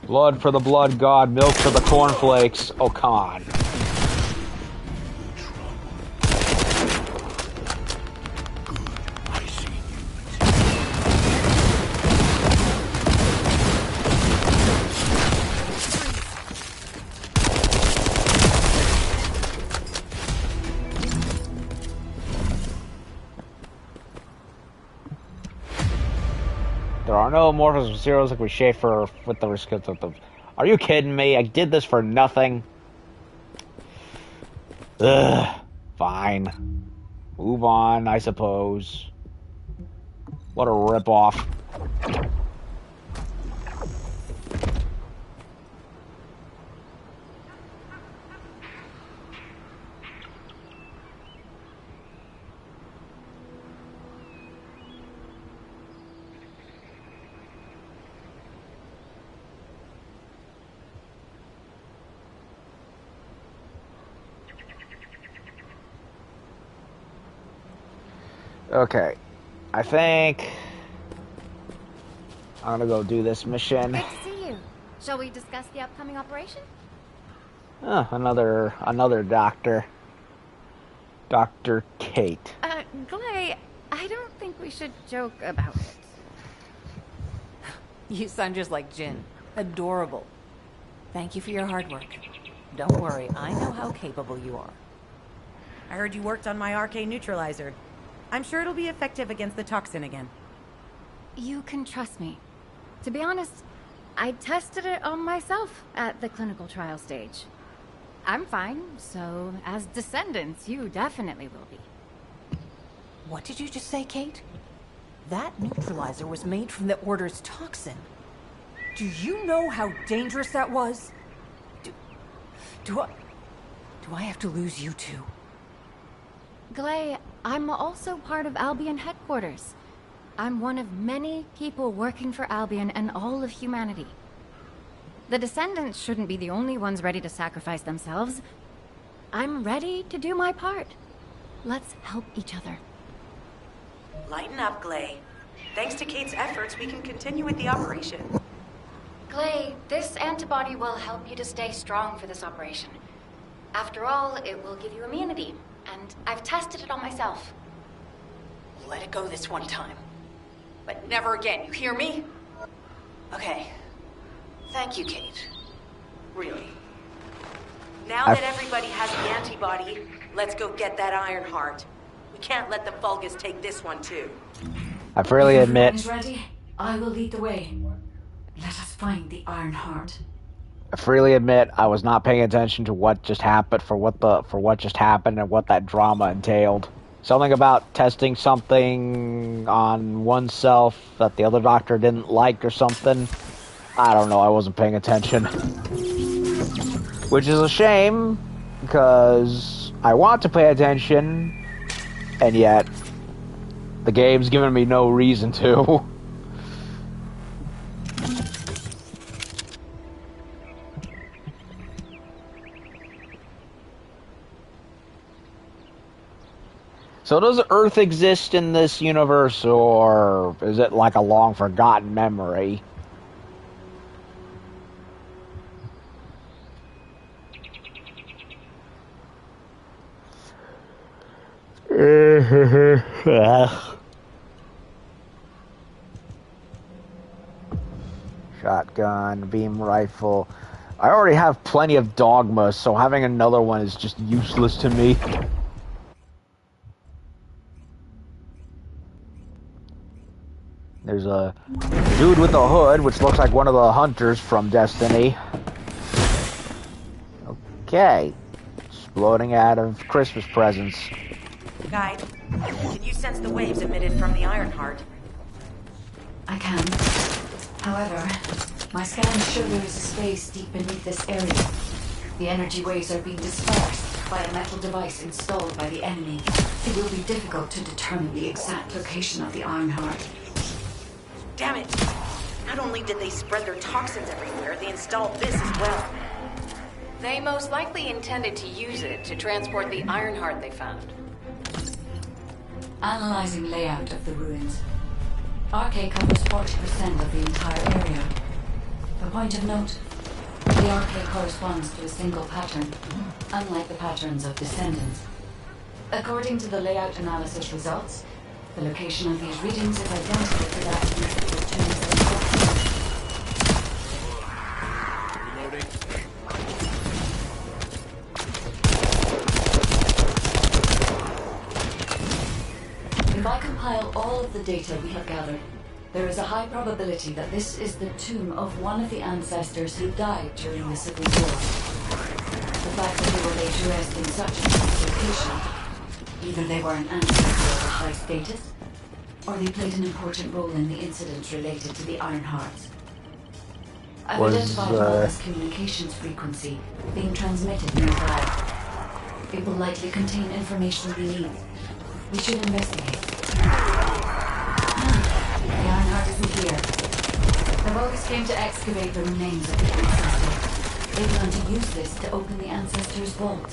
Blood for the blood god, milk for the cornflakes. Oh, come on. There are no morphos with zeros like we Schaefer with the risk of the... Are you kidding me? I did this for nothing. Ugh. Fine. Move on, I suppose. What a ripoff. Okay, I think I'm gonna go do this mission. Good to see you. Shall we discuss the upcoming operation? Another doctor. Dr. Kate. Glay, I don't think we should joke about it. You sound just like Jin. Adorable. Thank you for your hard work. Don't worry, I know how capable you are. I heard you worked on my RK neutralizer. I'm sure it'll be effective against the toxin again. You can trust me. To be honest, I tested it on myself at the clinical trial stage. I'm fine, so as Descendants, you definitely will be. What did you just say, Kate? That neutralizer was made from the Order's toxin. Do you know how dangerous that was? Do I have to lose you too? Glay, I'm also part of Albion headquarters. I'm one of many people working for Albion and all of humanity. The Descendants shouldn't be the only ones ready to sacrifice themselves. I'm ready to do my part. Let's help each other. Lighten up, Glay. Thanks to Kate's efforts, we can continue with the operation. Glay, this antibody will help you to stay strong for this operation. After all, it will give you immunity, and I've tested it on myself. Let it go this one time. But never again, you hear me? Okay. Thank you, Kate. Really. Now that everybody has the antibody, let's go get that Ironheart. We can't let the Vulgus take this one too. I freely admit. If everyone is ready, I will lead the way. Let us find the Ironheart. I freely admit I was not paying attention to what just happened for what just happened and what that drama entailed. Something about testing something on oneself that the other doctor didn't like or something. I don't know, I wasn't paying attention. Which is a shame, because I want to pay attention, and yet the game's given me no reason to. So does Earth exist in this universe, or is it like a long forgotten memory? Shotgun, beam rifle. I already have plenty of dogma, so having another one is just useless to me. There's a dude with a hood, which looks like one of the hunters from Destiny. Okay. Exploding out of Christmas presents. Guide, can you sense the waves emitted from the Ironheart? I can. However, my scans show there is a space deep beneath this area. The energy waves are being dispersed by a metal device installed by the enemy. It will be difficult to determine the exact location of the Ironheart. Damn it! Not only did they spread their toxins everywhere, they installed this as well. They most likely intended to use it to transport the Ironheart they found. Analyzing layout of the ruins. RK covers 40% of the entire area. A point of note, the RK corresponds to a single pattern, unlike the patterns of Descendants. According to the layout analysis results, the location of these readings is identical to that of the tombs themselves. If I compile all of the data we have gathered, there is a high probability that this is the tomb of one of the ancestors who died during the Civil War. The fact that they were laid to rest in such a location, either they were an ancestor of high status, or they played an important role in the incidents related to the Ironhearts. I've identified Volga's communications frequency being transmitted nearby. It will likely contain information we need. We should investigate. The Ironheart isn't here. The Volgas came to excavate the remains of the ancestor. They plan to use this to open the ancestor's vault.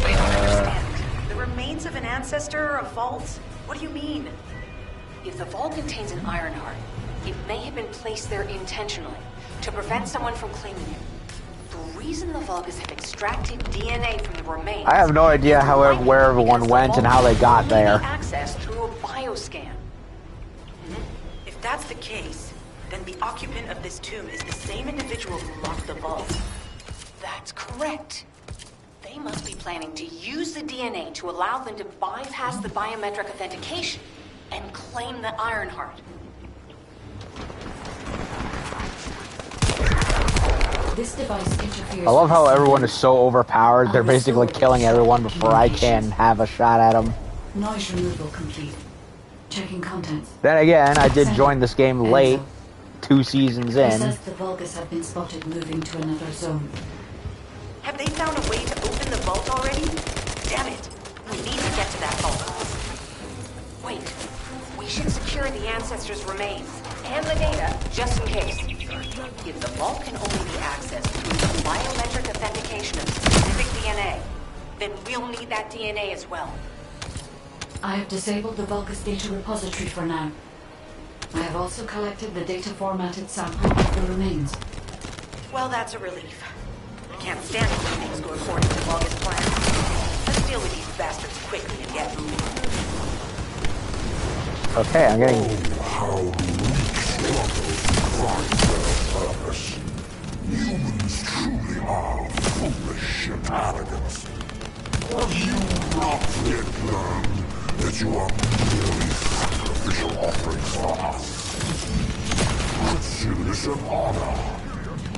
Wait, I don't understand. The remains of an ancestor, a vault? What do you mean? If the vault contains an Ironheart, it may have been placed there intentionally to prevent someone from claiming it. The reason the Vulgus have extracted DNA from the remains... I have no idea where everyone went and how they got there. ...access through a bioscan. If that's the case, then the occupant of this tomb is the same individual who locked the vault. That's correct. They must be planning to use the DNA to allow them to bypass the biometric authentication and claim the Ironheart. This device interferes. I love how everyone is so overpowered. They're basically killing everyone before I can have a shot at them. Noise removal complete. Checking contents. Then again, I did join this game late, 2 seasons It in. says the Vulgus have been spotted moving to another zone. Have they found a way to open the vault already? Damn it! We need to get to that vault. Wait, we should secure the ancestors' remains and the data just in case. If the vault can only be accessed through the biometric authentication of specific DNA, then we'll need that DNA as well. I have disabled the Vulgus data repository for now. I have also collected the data formatted sample of the remains. Well, that's a relief. Can't stand it when things go according to Vulgus' plan. Let's deal with these bastards quickly and get moving. Okay, I'm getting... Purpose. Humans truly are foolish and arrogant. Have you not yet learned that you are merely sacrificial offerings for us? Consider this an honor.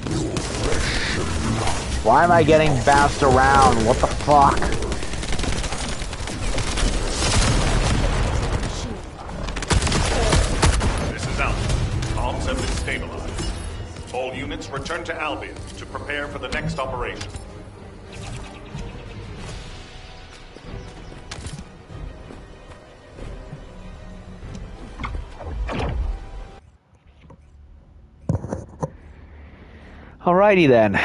Your flesh and blood. Why am I getting bounced around? What the fuck? This is Alpha. Comms have been stabilized. All units return to Albion to prepare for the next operation. Alrighty then.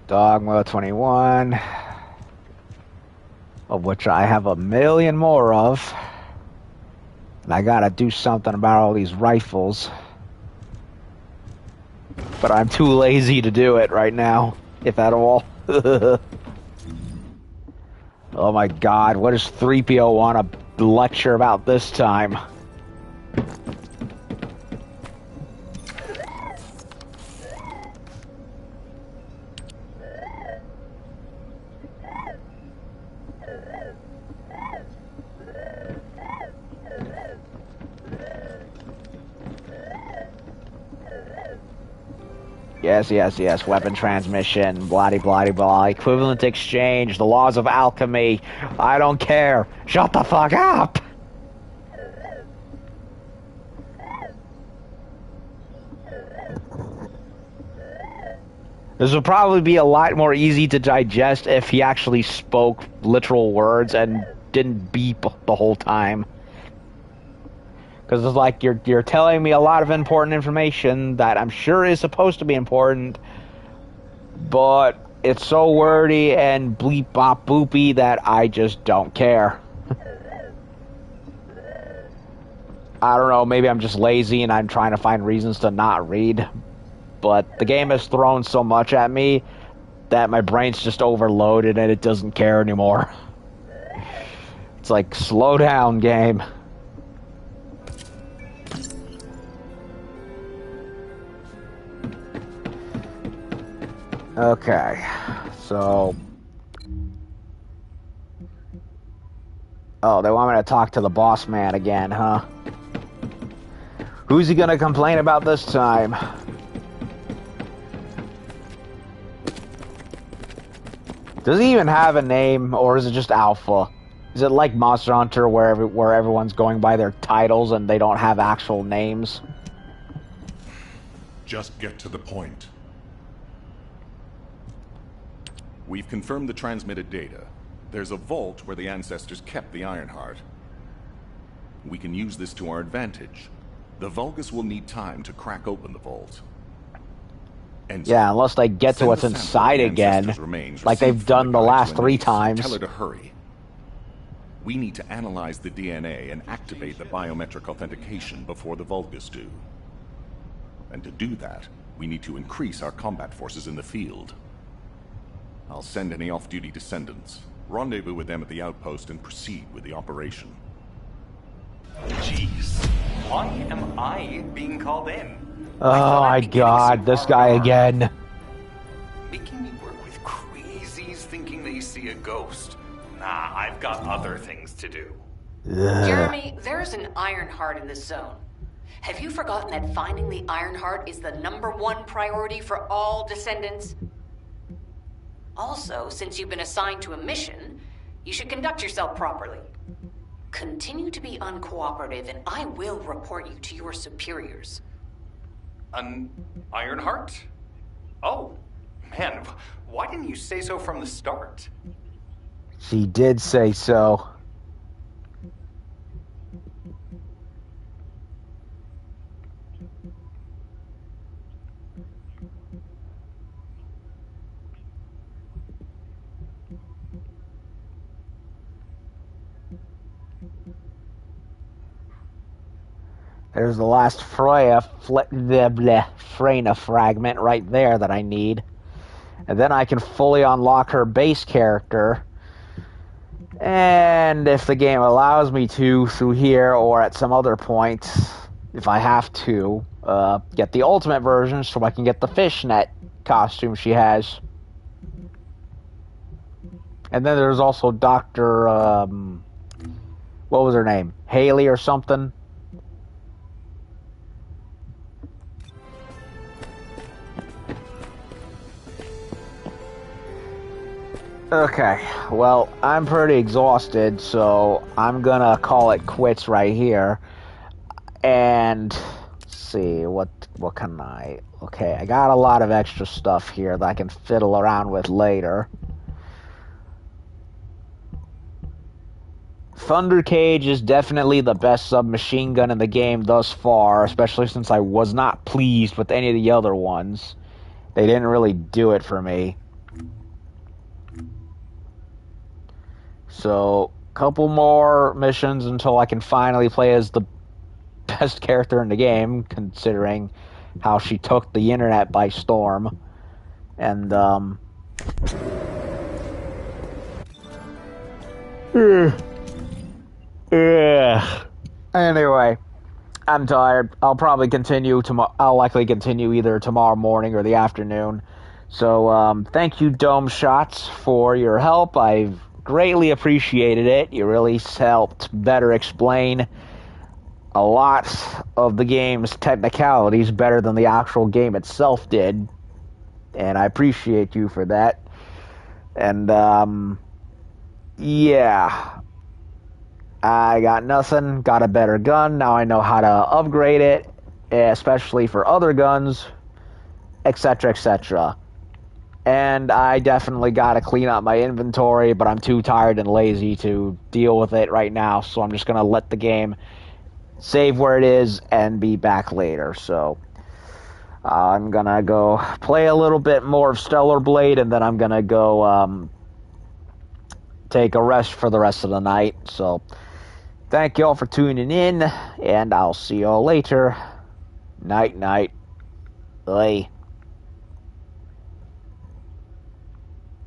Dogma 21, of which I have a million more of. And I gotta do something about all these rifles. But I'm too lazy to do it right now, if at all. Oh my god, what does 3PO want to lecture about this time? Yes, weapon transmission, blah, equivalent exchange, the laws of alchemy, I don't care, shut the fuck up! This would probably be a lot more easy to digest if he actually spoke literal words and didn't beep the whole time. Because it's like, you're telling me a lot of important information that I'm sure is supposed to be important, but it's so wordy and bleep bop boopy that I just don't care. I don't know, maybe I'm just lazy and I'm trying to find reasons to not read, but the game has thrown so much at me that my brain's just overloaded and it doesn't care anymore. It's like, slow down, game. Okay, so... Oh, they want me to talk to the boss man again, huh? Who's he gonna complain about this time? Does he even have a name, or is it just Alpha? Is it like Monster Hunter, where everyone's going by their titles and they don't have actual names? Just get to the point. We've confirmed the transmitted data. There's a vault where the ancestors kept the Ironheart. We can use this to our advantage. The Vulgus will need time to crack open the vault. And yeah, unless they get to what's inside again, like they've done the last 3 times. Tell her to hurry. We need to analyze the DNA and activate the biometric authentication before the Vulgus do. And to do that, we need to increase our combat forces in the field. I'll send any off-duty descendants, rendezvous with them at the outpost, and proceed with the operation. Jeez, why am I being called in? Oh my god, this guy again. Making me work with crazies thinking they see a ghost. Nah, I've got other things to do. Jeremy, there's an Ironheart in this zone. Have you forgotten that finding the Ironheart is the #1 priority for all Descendants? Also, since you've been assigned to a mission, you should conduct yourself properly. Continue to be uncooperative, and I will report you to your superiors. An Ironheart? Oh, man, why didn't you say so from the start? She did say so. There's the last Freyna fragment right there that I need. And then I can fully unlock her base character. And if the game allows me to, through here or at some other point, if I have to, get the ultimate version so I can get the fishnet costume she has. And then there's also Dr. What was her name? Haley or something? Okay, well, I'm pretty exhausted, so I'm gonna call it quits right here. And let's see, what can I... Okay, I got a lot of extra stuff here that I can fiddle around with later. Thunder Cage is definitely the best submachine gun in the game thus far, especially since I was not pleased with any of the other ones. They didn't really do it for me. So, couple more missions until I can finally play as the best character in the game, considering how she took the internet by storm. And, yeah. Anyway, I'm tired. I'll probably continue tomorrow. I'll likely continue either tomorrow morning or the afternoon. So, thank you, Dome Shots, for your help. I've greatly appreciated it. You really helped better explain a lot of the game's technicalities better than the actual game itself did. And I appreciate you for that. And, yeah. I got nothing. Got a better gun. Now I know how to upgrade it, especially for other guns, etc., etc. And I definitely got to clean up my inventory, but I'm too tired and lazy to deal with it right now, so I'm just going to let the game save where it is and be back later. So I'm going to go play a little bit more of Stellar Blade, and then I'm going to go take a rest for the rest of the night. So thank you all for tuning in, and I'll see you all later. Night, night. Bye.